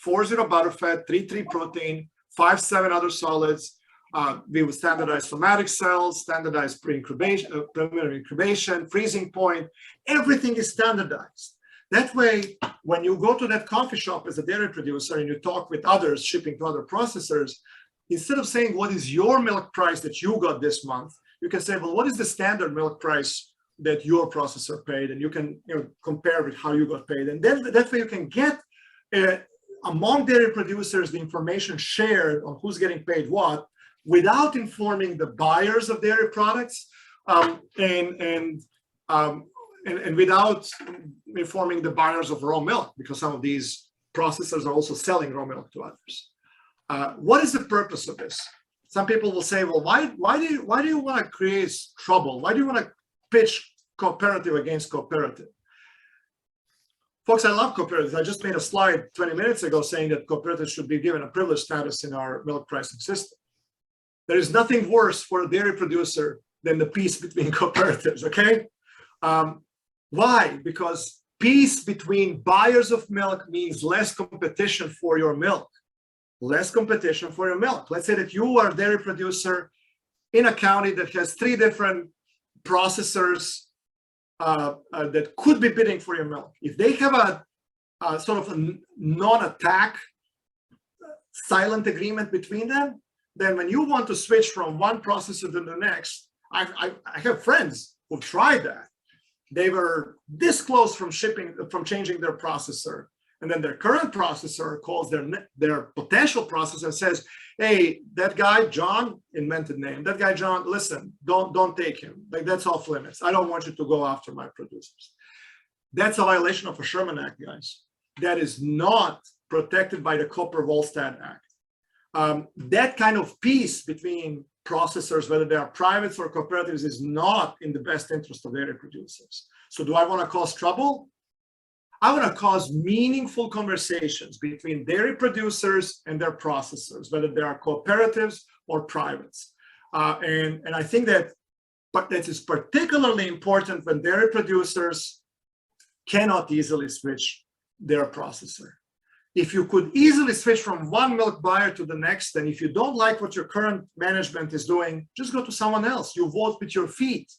[SPEAKER 2] 4-0 butterfat, 3-3 protein, 5-7 other solids. We would standardize somatic cells, standardize preliminary incubation, freezing point. Everything is standardized. That way, when you go to that coffee shop as a dairy producer and you talk with others shipping to other processors, instead of saying, what is your milk price that you got this month, you can say, well, what is the standard milk price that your processor paid? And you can compare with how you got paid. And then that way you can get among dairy producers the information shared on who's getting paid what without informing the buyers of dairy products and without informing the buyers of raw milk, because some of these processors are also selling raw milk to others. What is the purpose of this? Some people will say, well, why do you want to create trouble? Why do you want to pitch cooperative against cooperative? Folks, I love cooperatives. I just made a slide 20 minutes ago saying that cooperatives should be given a privileged status in our milk pricing system. There is nothing worse for a dairy producer than the peace between cooperatives, okay? Why? Because peace between buyers of milk means less competition for your milk. Less competition for your milk. Let's say that you are a dairy producer in a county that has 3 different processors that could be bidding for your milk. If they have a sort of a non-attack silent agreement between them, then when you want to switch from one processor to the next, I have friends who tried that. They were this close from changing their processor. And then their current processor calls their potential processor and says, hey, that guy, John, invented name, that guy, John, listen, don't take him. Like, that's off limits. I don't want you to go after my producers. That's a violation of the Sherman Act, guys. That is not protected by the Copper-Volstead Act. That kind of peace between processors, whether they are privates or cooperatives, is not in the best interest of dairy producers. So do I want to cause trouble? I want to cause meaningful conversations between dairy producers and their processors, whether they are cooperatives or privates. And I think that that is particularly important when dairy producers cannot easily switch their processor. If you could easily switch from one milk buyer to the next, and if you don't like what your current management is doing, just go to someone else. You vote with your feet.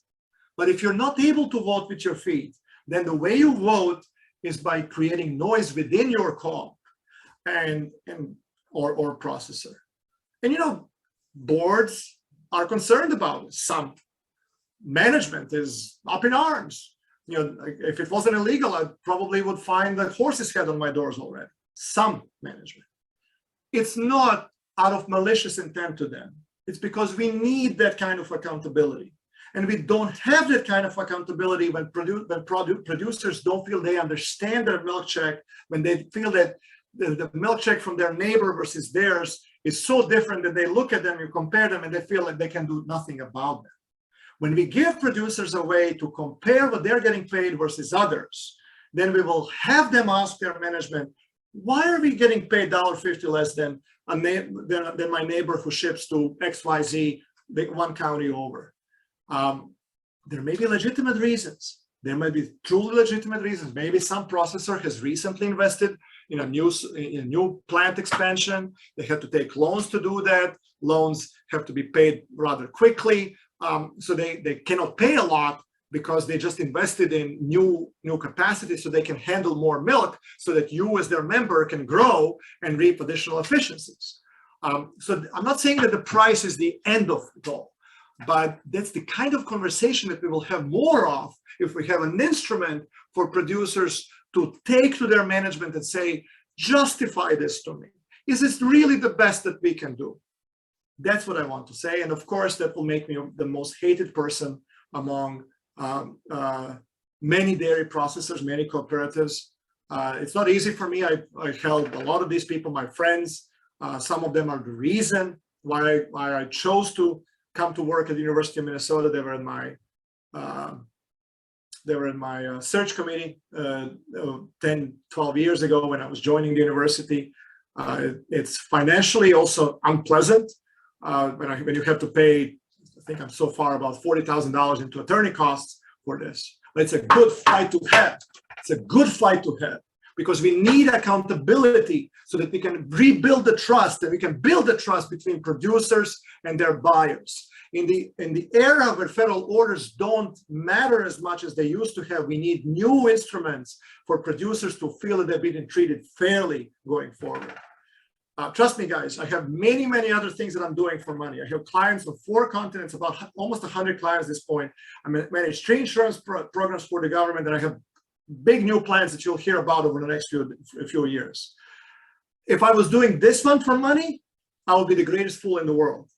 [SPEAKER 2] But if you're not able to vote with your feet, then the way you vote is by creating noise within your co-op or processor. And you know, boards are concerned about it. Some management is up in arms. You know, if it wasn't illegal, I probably would find a horse's head on my doors already. Some management. It's not out of malicious intent to them. It's because we need that kind of accountability. And we don't have that kind of accountability when producers don't feel they understand their milk check, when they feel that the milk check from their neighbor versus theirs is so different that they look at them, you compare them, and they feel like they can do nothing about them. When we give producers a way to compare what they're getting paid versus others, then we will have them ask their management, why are we getting paid $1.50 less than my neighbor who ships to XYZ, one county over? There may be legitimate reasons. There might be truly legitimate reasons. Maybe some processor has recently invested in a new plant expansion. They have to take loans to do that. Loans have to be paid rather quickly. So they cannot pay a lot because they just invested in new capacity so they can handle more milk so that you as their member can grow and reap additional efficiencies. So I'm not saying that the price is the end of it all, but that's the kind of conversation that we will have more of if we have an instrument for producers to take to their management and say, justify this to me. Is this really the best that we can do? That's what I want to say. And of course, that will make me the most hated person among many dairy processors, many cooperatives. It's not easy for me. I held a lot of these people, my friends. Some of them are the reason why I chose to come to work at the University of Minnesota. They were in my search committee 10, 12 years ago when I was joining the university. It's financially also unpleasant. When you have to pay, I think I'm so far about $40,000 into attorney costs for this. But it's a good fight to have. It's a good fight to have because we need accountability so that we can rebuild the trust and we can build the trust between producers and their buyers. In the era where federal orders don't matter as much as they used to have, we need new instruments for producers to feel that they're being treated fairly going forward. Trust me, guys, I have many, many other things that I'm doing for money. I have clients on 4 continents, about almost 100 clients at this point. I manage 3 insurance programs for the government, and I have big new plans that you'll hear about over the next few years. If I was doing this one for money, I would be the greatest fool in the world.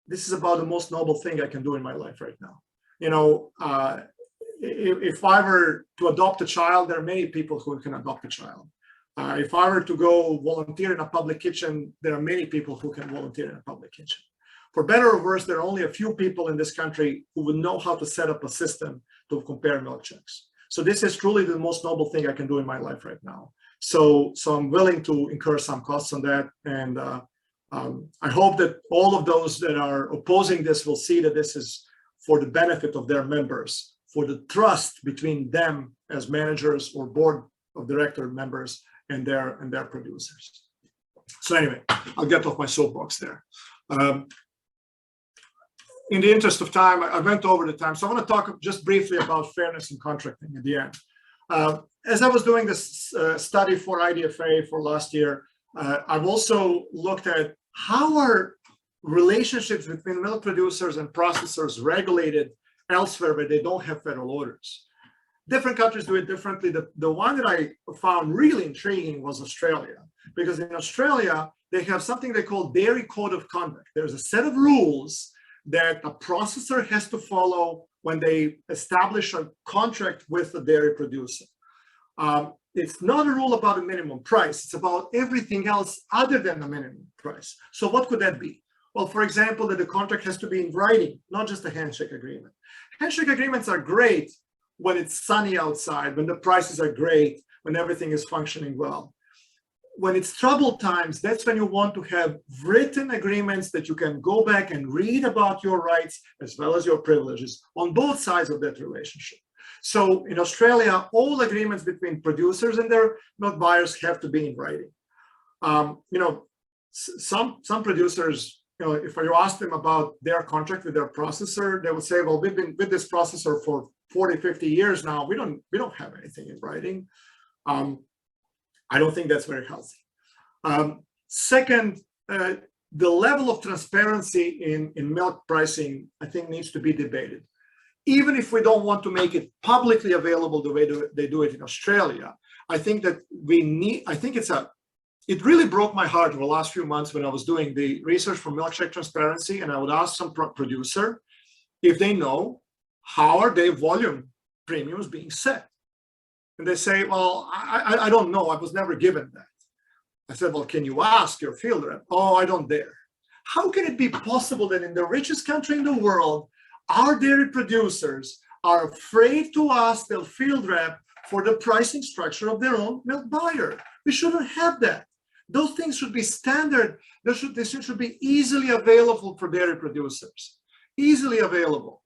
[SPEAKER 2] This is about the most noble thing I can do in my life right now. You know, if I were to adopt a child, there are many people who can adopt a child. If I were to go volunteer in a public kitchen, there are many people who can volunteer in a public kitchen. For better or worse, there are only a few people in this country who would know how to set up a system to compare milk checks. So this is truly the most noble thing I can do in my life right now. So I'm willing to incur some costs on that. And I hope that all of those that are opposing this will see that this is for the benefit of their members, for the trust between them as managers or board of director members and their producers. So anyway, I'll get off my soapbox there. In the interest of time, I went over the time, so I want to talk just briefly about fairness in contracting at the end. As I was doing this study for IDFA for last year, I've also looked at how are relationships between milk producers and processors regulated elsewhere where they don't have federal orders. Different countries do it differently. The one that I found really intriguing was Australia, because in Australia, they have something they call Dairy Code of Conduct. There's a set of rules that a processor has to follow when they establish a contract with a dairy producer. It's not a rule about a minimum price. It's about everything else other than the minimum price. So what could that be? Well, for example, that the contract has to be in writing, not just a handshake agreement. Handshake agreements are great when it's sunny outside, when the prices are great, when everything is functioning well. When it's troubled times, that's when you want to have written agreements that you can go back and read about your rights as well as your privileges on both sides of that relationship. So in Australia, all agreements between producers and their milk buyers have to be in writing. Some producers, if you ask them about their contract with their processor, they would say, well, we've been with this processor for 40, 50 years now. We don't have anything in writing. I don't think that's very healthy. Second, the level of transparency in milk pricing, I think, needs to be debated. Even if we don't want to make it publicly available the way they do it in Australia, I think that it really broke my heart in the last few months when I was doing the research for milkshake transparency, and I would ask some producer if they know how are their volume premiums being set. And they say, well, I don't know. I was never given that. I said, well, can you ask your field rep? Oh, I don't dare. How can it be possible that in the richest country in the world, our dairy producers are afraid to ask their field rep for the pricing structure of their own milk buyer? We shouldn't have that. Those things should be standard. This should be easily available for dairy producers, easily available.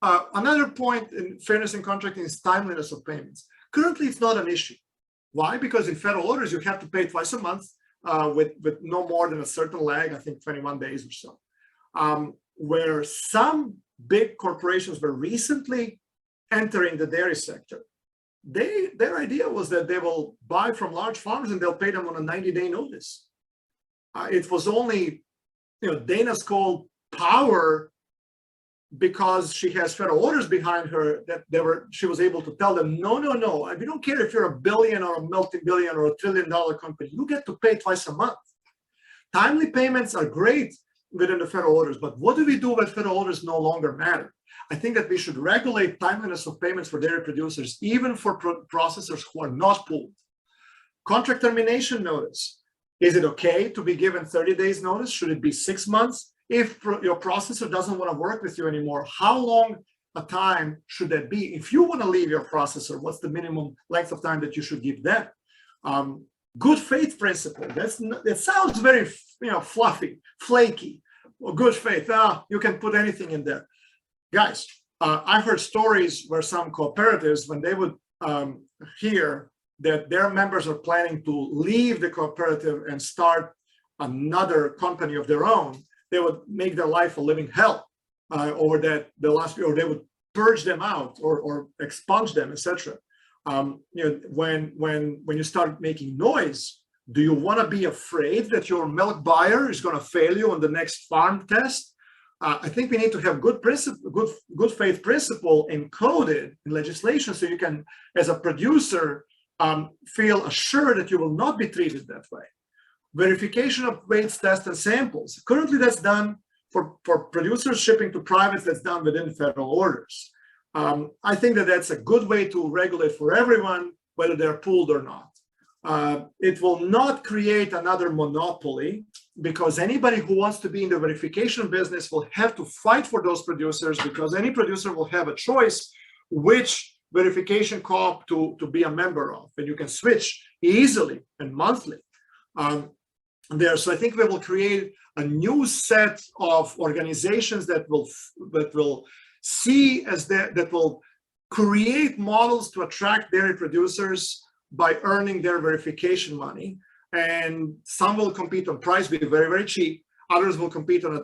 [SPEAKER 2] Another point in fairness in contracting is timeliness of payments. Currently, it's not an issue. Why? Because in federal orders, you have to pay twice a month with no more than a certain lag, I think 21 days or so. Where some big corporations were recently entering the dairy sector, their idea was that they will buy from large farmers and they'll pay them on a 90-day notice. It was only, Dana's called power, because she has federal orders behind her, that she was able to tell them, no, we don't care if you're a billion or a multi-billion or $1 trillion company, you get to pay twice a month. Timely payments are great within the federal orders, but what do we do when federal orders no longer matter? I think that we should regulate timeliness of payments for dairy producers, even for processors who are not pooled. Contract termination notice. Is it okay to be given 30 days notice? Should it be 6 months? If your processor doesn't want to work with you anymore, how long a time should that be? If you want to leave your processor, what's the minimum length of time that you should give them? Good faith principle. That sounds very fluffy, flaky. Well, good faith. You can put anything in there. Guys, I've heard stories where some cooperatives, when they would hear that their members are planning to leave the cooperative and start another company of their own, they would make their life a living hell over that or they would purge them out or expunge them, etc. When you start making noise, do you want to be afraid that your milk buyer is going to fail you on the next farm test? I think we need to have good faith principle encoded in legislation, so you can, as a producer, feel assured that you will not be treated that way. Verification of weights, tests, and samples. Currently, that's done for producers shipping to privates. That's done within federal orders. I think that that's a good way to regulate for everyone, whether they're pooled or not. It will not create another monopoly, because anybody who wants to be in the verification business will have to fight for those producers, because any producer will have a choice which verification co-op to be a member of, and you can switch easily and monthly. So I think we will create a new set of organizations that will see that will create models to attract dairy producers by earning their verification money. And some will compete on price, be very, very cheap. Others will compete on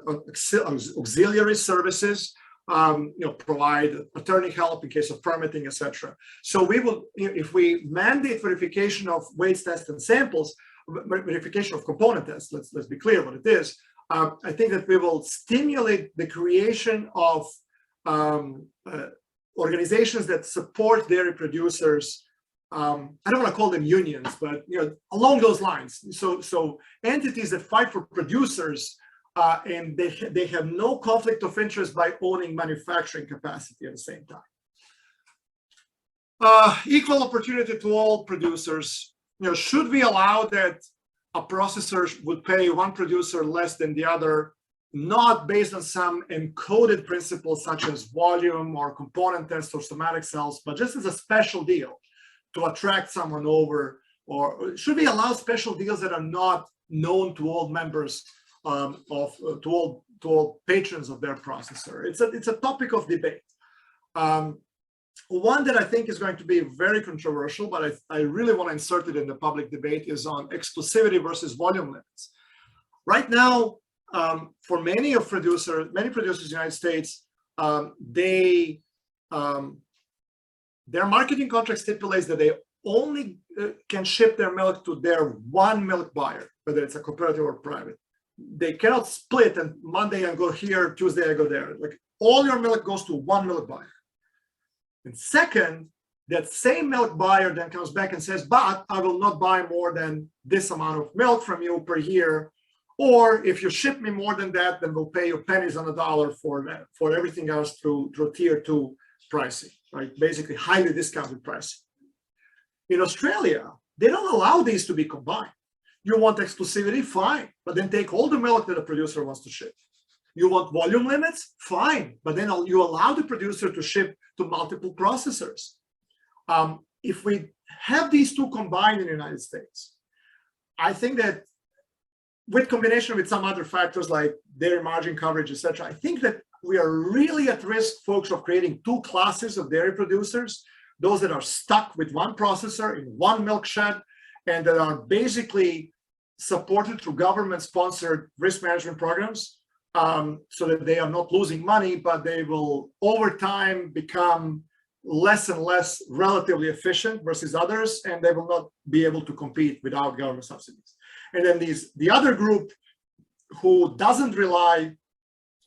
[SPEAKER 2] auxiliary services, provide attorney help in case of permitting, etc. So we will, if we mandate verification of weights, tests, and samples, verification of component tests, let's be clear what it is. I think that we will stimulate the creation of organizations that support dairy producers. I don't want to call them unions, but along those lines. So entities that fight for producers, and they have no conflict of interest by owning manufacturing capacity at the same time. Equal opportunity to all producers. Should we allow that a processor would pay one producer less than the other not based on some encoded principles such as volume or component test or somatic cells, but just as a special deal to attract someone over, or should we allow special deals that are not known to all members to all patrons of their processor? It's a topic of debate. One that I think is going to be very controversial, but I really want to insert it in the public debate, is on exclusivity versus volume limits. Right now, for many producers in the United States, their marketing contract stipulates that they only can ship their milk to their one milk buyer, whether it's a cooperative or private. They cannot split and Monday I go here, Tuesday I go there. Like, all your milk goes to one milk buyer. And second, that same milk buyer then comes back and says, but I will not buy more than this amount of milk from you per year. Or if you ship me more than that, then we'll pay you pennies on the dollar for that, for everything else through tier 2 pricing, right? Basically highly discounted pricing. In Australia, they don't allow these to be combined. You want exclusivity? Fine, but then take all the milk that a producer wants to ship. You want volume limits? Fine, but then you allow the producer to ship to multiple processors. If we have these two combined in the United States, I think that with combination with some other factors like dairy margin coverage, etc., I think that we are really at risk, folks, of creating two classes of dairy producers: those that are stuck with one processor in one milk shed and that are basically supported through government-sponsored risk management programs, so that they are not losing money, but they will over time become less and less relatively efficient versus others, and they will not be able to compete without government subsidies. And then the other group who doesn't rely,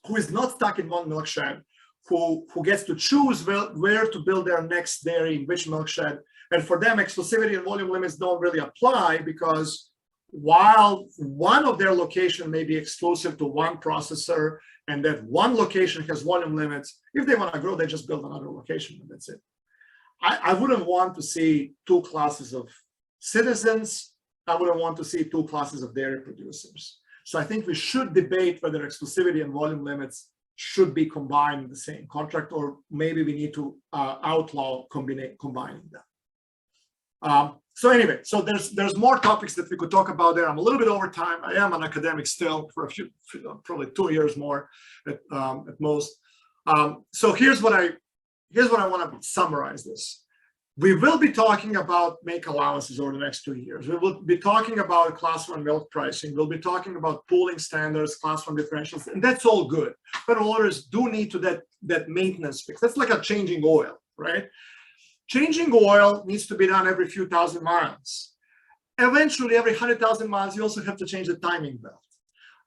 [SPEAKER 2] who is not stuck in one milk shed, who gets to choose where to build their next dairy, in which milk shed. And for them, exclusivity and volume limits don't really apply, because while one of their location may be exclusive to one processor and that one location has volume limits, if they want to grow, they just build another location and that's it. I wouldn't want to see two classes of citizens. I wouldn't want to see two classes of dairy producers. So I think we should debate whether exclusivity and volume limits should be combined in the same contract, or maybe we need to outlaw combining them. So anyway, so there's more topics that we could talk about there. I'm a little bit over time. I am an academic still for probably 2 years more at most. So here's what I want to summarize this. We will be talking about make allowances over the next 2 years. We will be talking about class 1 milk pricing. We'll be talking about pooling standards, class 1 differentials, and that's all good. Federal orders do need to that maintenance fix. That's like a changing oil, right? Changing oil needs to be done every few thousand miles. Eventually, every 100,000 miles, you also have to change the timing belt.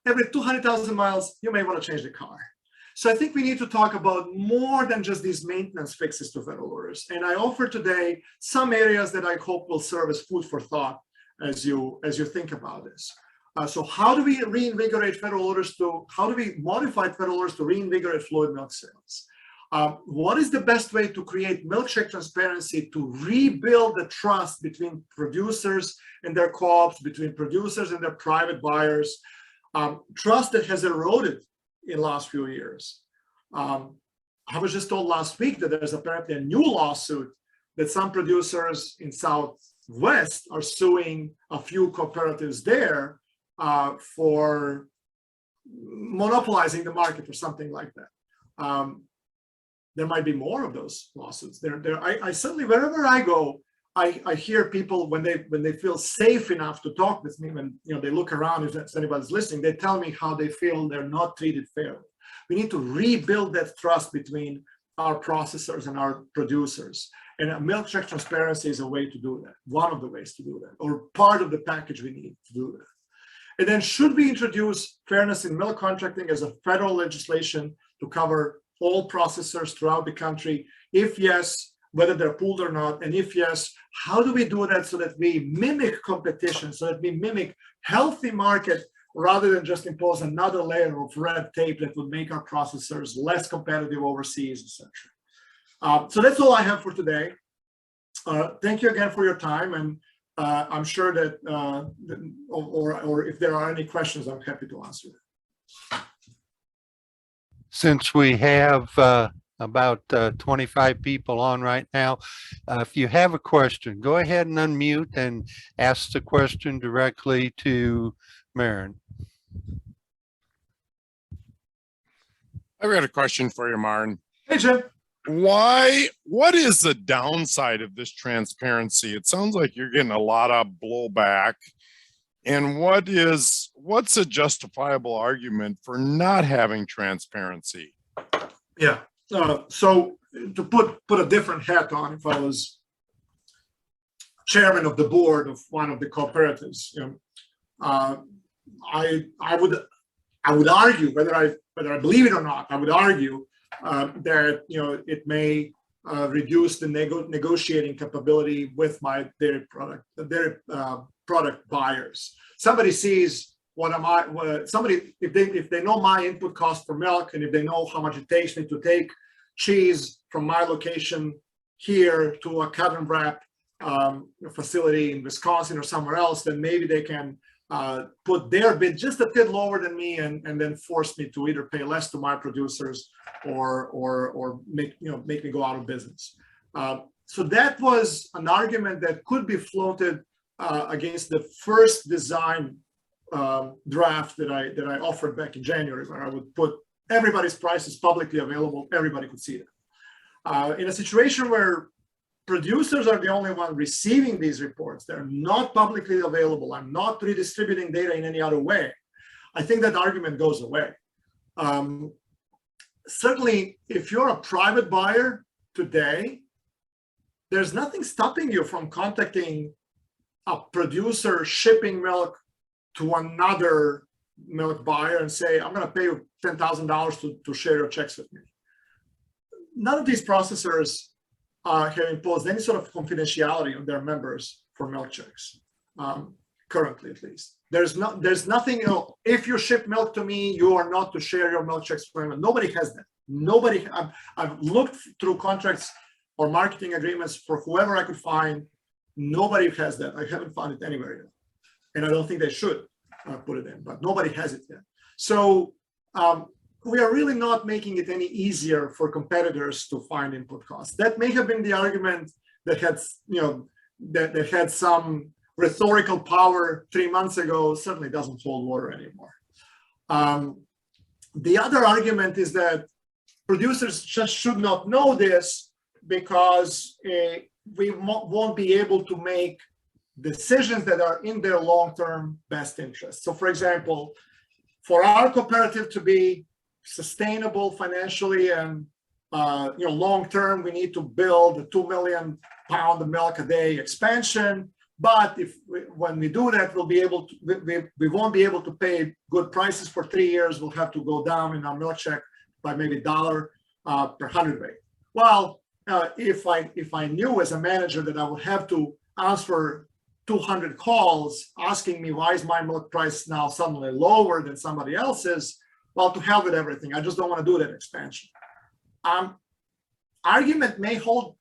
[SPEAKER 2] Every 200,000 miles, you may want to change the car. So I think we need to talk about more than just these maintenance fixes to federal orders. And I offer today some areas that I hope will serve as food for thought as you think about this. So how do we reinvigorate federal orders how do we modify federal orders to reinvigorate fluid milk sales? What is the best way to create milkshake transparency to rebuild the trust between producers and their co-ops, between producers and their private buyers, trust that has eroded in the last few years? I was just told last week that there's apparently a new lawsuit that some producers in Southwest are suing a few cooperatives there for monopolizing the market or something like that. There might be more of those lawsuits. I certainly, wherever I go, I hear people when they feel safe enough to talk with me, when they look around, if anybody's listening, they tell me how they feel they're not treated fairly. We need to rebuild that trust between our processors and our producers. And milkshake transparency is a way to do that, one of the ways to do that, or part of the package we need to do that. And then should we introduce fairness in milk contracting as a federal legislation to cover all processors throughout the country? If yes, whether they're pooled or not, and if yes, how do we do that so that we mimic competition, so that we mimic healthy market rather than just impose another layer of red tape that would make our processors less competitive overseas, etc. So that's all I have for today. Thank you again for your time, and I'm sure that, or if there are any questions, I'm happy to answer them.
[SPEAKER 1] Since we have about 25 people on right now, if you have a question, go ahead and unmute and ask the question directly to Marin.
[SPEAKER 3] I've got a question for you, Marin.
[SPEAKER 2] Hey, Jim.
[SPEAKER 3] What is the downside of this transparency? It sounds like you're getting a lot of blowback. And what's a justifiable argument for not having transparency?
[SPEAKER 2] Yeah. So to put a different hat on, if I was chairman of the board of one of the cooperatives, I would argue, whether I believe it or not, I would argue that it may reduce the negotiating capability with their product buyers. Somebody sees if they know my input cost for milk, and if they know how much it takes me to take cheese from my location here to a cut and wrap facility in Wisconsin or somewhere else, then maybe they can put their bid just a bit lower than me, and then force me to either pay less to my producers or make me go out of business. So that was an argument that could be floated against the first design draft that I offered back in January, where I would put everybody's prices publicly available, everybody could see it. In a situation where producers are the only one receiving these reports, they're not publicly available, I'm not redistributing data in any other way, I think that argument goes away. Certainly, if you're a private buyer today, there's nothing stopping you from contacting a producer shipping milk to another milk buyer and say, I'm going to pay you $10,000 to share your checks with me. None of these processors have imposed any sort of confidentiality on their members for milk checks, currently at least. There's nothing, if you ship milk to me, you are not to share your milk checks with anyone. Nobody has that. Nobody, I've looked through contracts or marketing agreements for whoever I could find. Nobody has that. I haven't found it anywhere yet. And I don't think they should put it in, but nobody has it yet. So we are really not making it any easier for competitors to find input costs. That may have been the argument that had, that had some rhetorical power 3 months ago. Certainly doesn't hold water anymore. The other argument is that producers just should not know this because we won't be able to make decisions that are in their long-term best interest. So for example, for our cooperative to be sustainable financially and long-term, we need to build a 2 million pound of milk a day expansion. But when we do that, we'll be able to, we won't be able to pay good prices for 3 years. We'll have to go down in our milk check by maybe $1 per hundredweight. Well, if I knew as a manager that I would have to answer 200 calls asking me why is my milk price now suddenly lower than somebody else's, well, to hell with everything. I just don't want to do that expansion. Argument may hold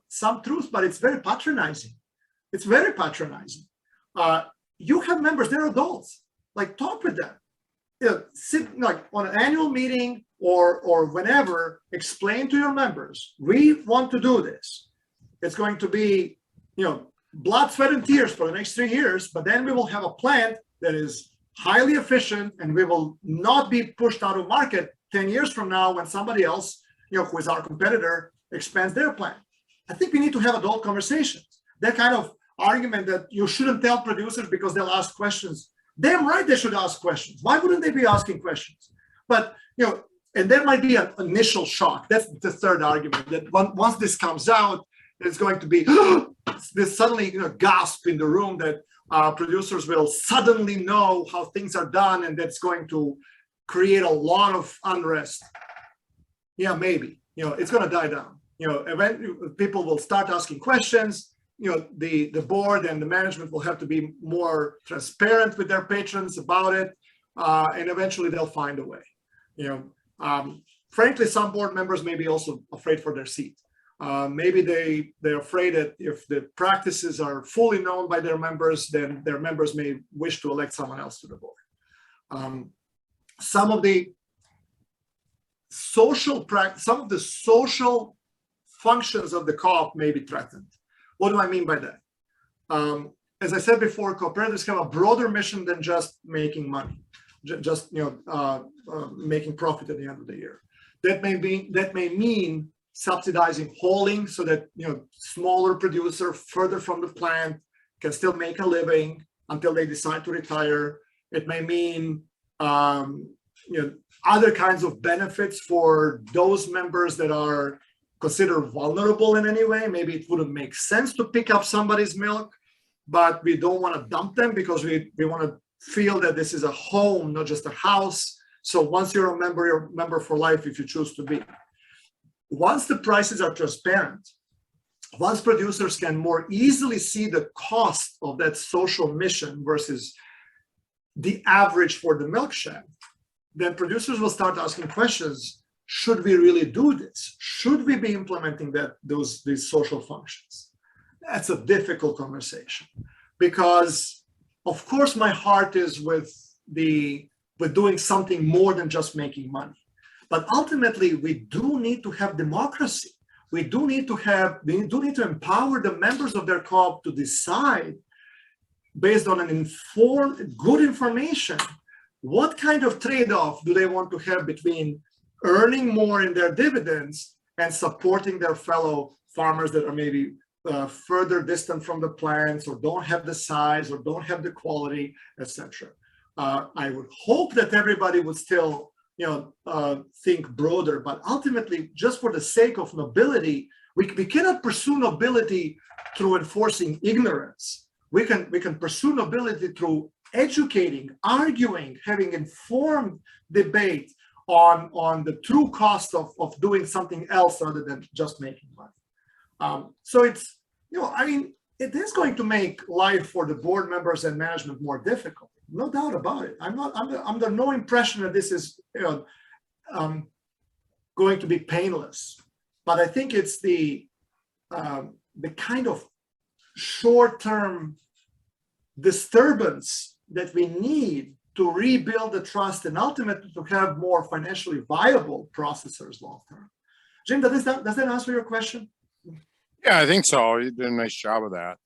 [SPEAKER 2] some truth, but it's very patronizing. It's very patronizing. You have members, they're adults. Like, talk with them. Sit like on an annual meeting or whenever, explain to your members, we want to do this. It's going to be, blood, sweat, and tears for the next 3 years, but then we will have a plant that is highly efficient and we will not be pushed out of market 10 years from now when somebody else, who is our competitor, expands their plant. I think we need to have adult conversations. That kind of argument that you shouldn't tell producers because they'll ask questions. Damn right they should ask questions. Why wouldn't they be asking questions? But, and there might be an initial shock. That's the third argument, that once this comes out, there's going to be this suddenly gasp in the room that producers will suddenly know how things are done, and that's going to create a lot of unrest. Yeah, maybe. It's going to die down. Eventually people will start asking questions. The board and the management will have to be more transparent with their patrons about it, and eventually they'll find a way. Frankly, some board members may be also afraid for their seat. Maybe they're afraid that if the practices are fully known by their members, then their members may wish to elect someone else to the board. Some of the some of the social functions of the co-op may be threatened. What do I mean by that? As I said before, cooperatives have a broader mission than just making money, just making profit at the end of the year. That may mean subsidizing hauling so that smaller producer further from the plant can still make a living until they decide to retire. It may mean other kinds of benefits for those members that are considered vulnerable in any way. Maybe it wouldn't make sense to pick up somebody's milk, but we don't want to dump them because we want to feel that this is a home, not just a house. So once you're a member for life if you choose to be. Once the prices are transparent, once producers can more easily see the cost of that social mission versus the average for the milk shed, then producers will start asking questions. Should we really do this? Should we be implementing these social functions? That's a difficult conversation because, of course, my heart is with doing something more than just making money. But ultimately, we do need to have democracy. We do need to empower the members of their co-op to decide, based on an informed, good information, what kind of trade-off do they want to have between earning more in their dividends and supporting their fellow farmers that are maybe further distant from the plants or don't have the size or don't have the quality, etc. I would hope that everybody would still think broader, but ultimately, just for the sake of nobility, we cannot pursue nobility through enforcing ignorance. We can pursue nobility through educating, arguing, having informed debate on the true cost of doing something else other than just making money. So it's, it is going to make life for the board members and management more difficult. No doubt about it. I'm under no impression that this is going to be painless. But I think it's the kind of short-term disturbance that we need to rebuild the trust and ultimately to have more financially viable processors long-term. Jim, does that answer your question?
[SPEAKER 3] Yeah, I think so. You did a nice job of that.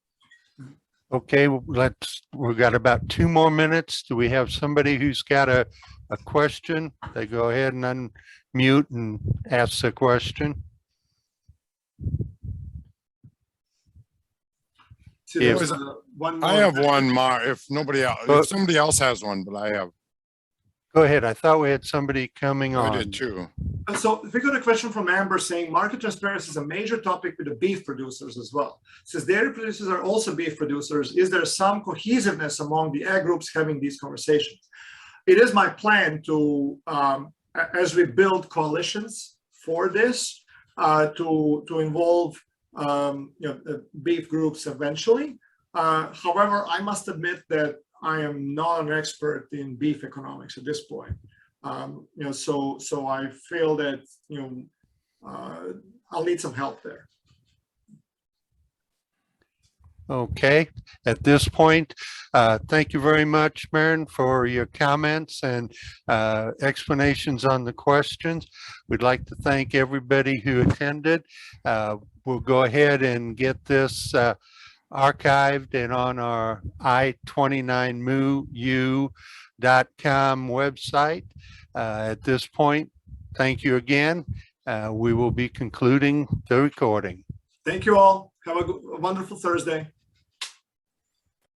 [SPEAKER 1] Okay, we've got about 2 more minutes. Do we have somebody who's got a question? They go ahead and unmute and ask the question.
[SPEAKER 2] See,
[SPEAKER 1] If-
[SPEAKER 2] one more.
[SPEAKER 3] I have one, if nobody else, if somebody else has one, but I have.
[SPEAKER 1] Go ahead. I thought we had somebody coming
[SPEAKER 3] I
[SPEAKER 1] on.
[SPEAKER 3] did too.
[SPEAKER 2] So we got a question from Amber saying market transparency is a major topic with the beef producers as well. Since dairy producers are also beef producers, is there some cohesiveness among the ag groups having these conversations? It is my plan to, as we build coalitions for this, to involve beef groups eventually. However, I must admit that I am not an expert in beef economics at this point. So I feel that I'll need some help there.
[SPEAKER 1] Okay, at this point, thank you very much, Marin, for your comments and explanations on the questions. We'd like to thank everybody who attended. We'll go ahead and get this archived and on our i29moo.com website. At this point, thank you again. We will be concluding the recording.
[SPEAKER 2] Thank you all. Have a wonderful Thursday.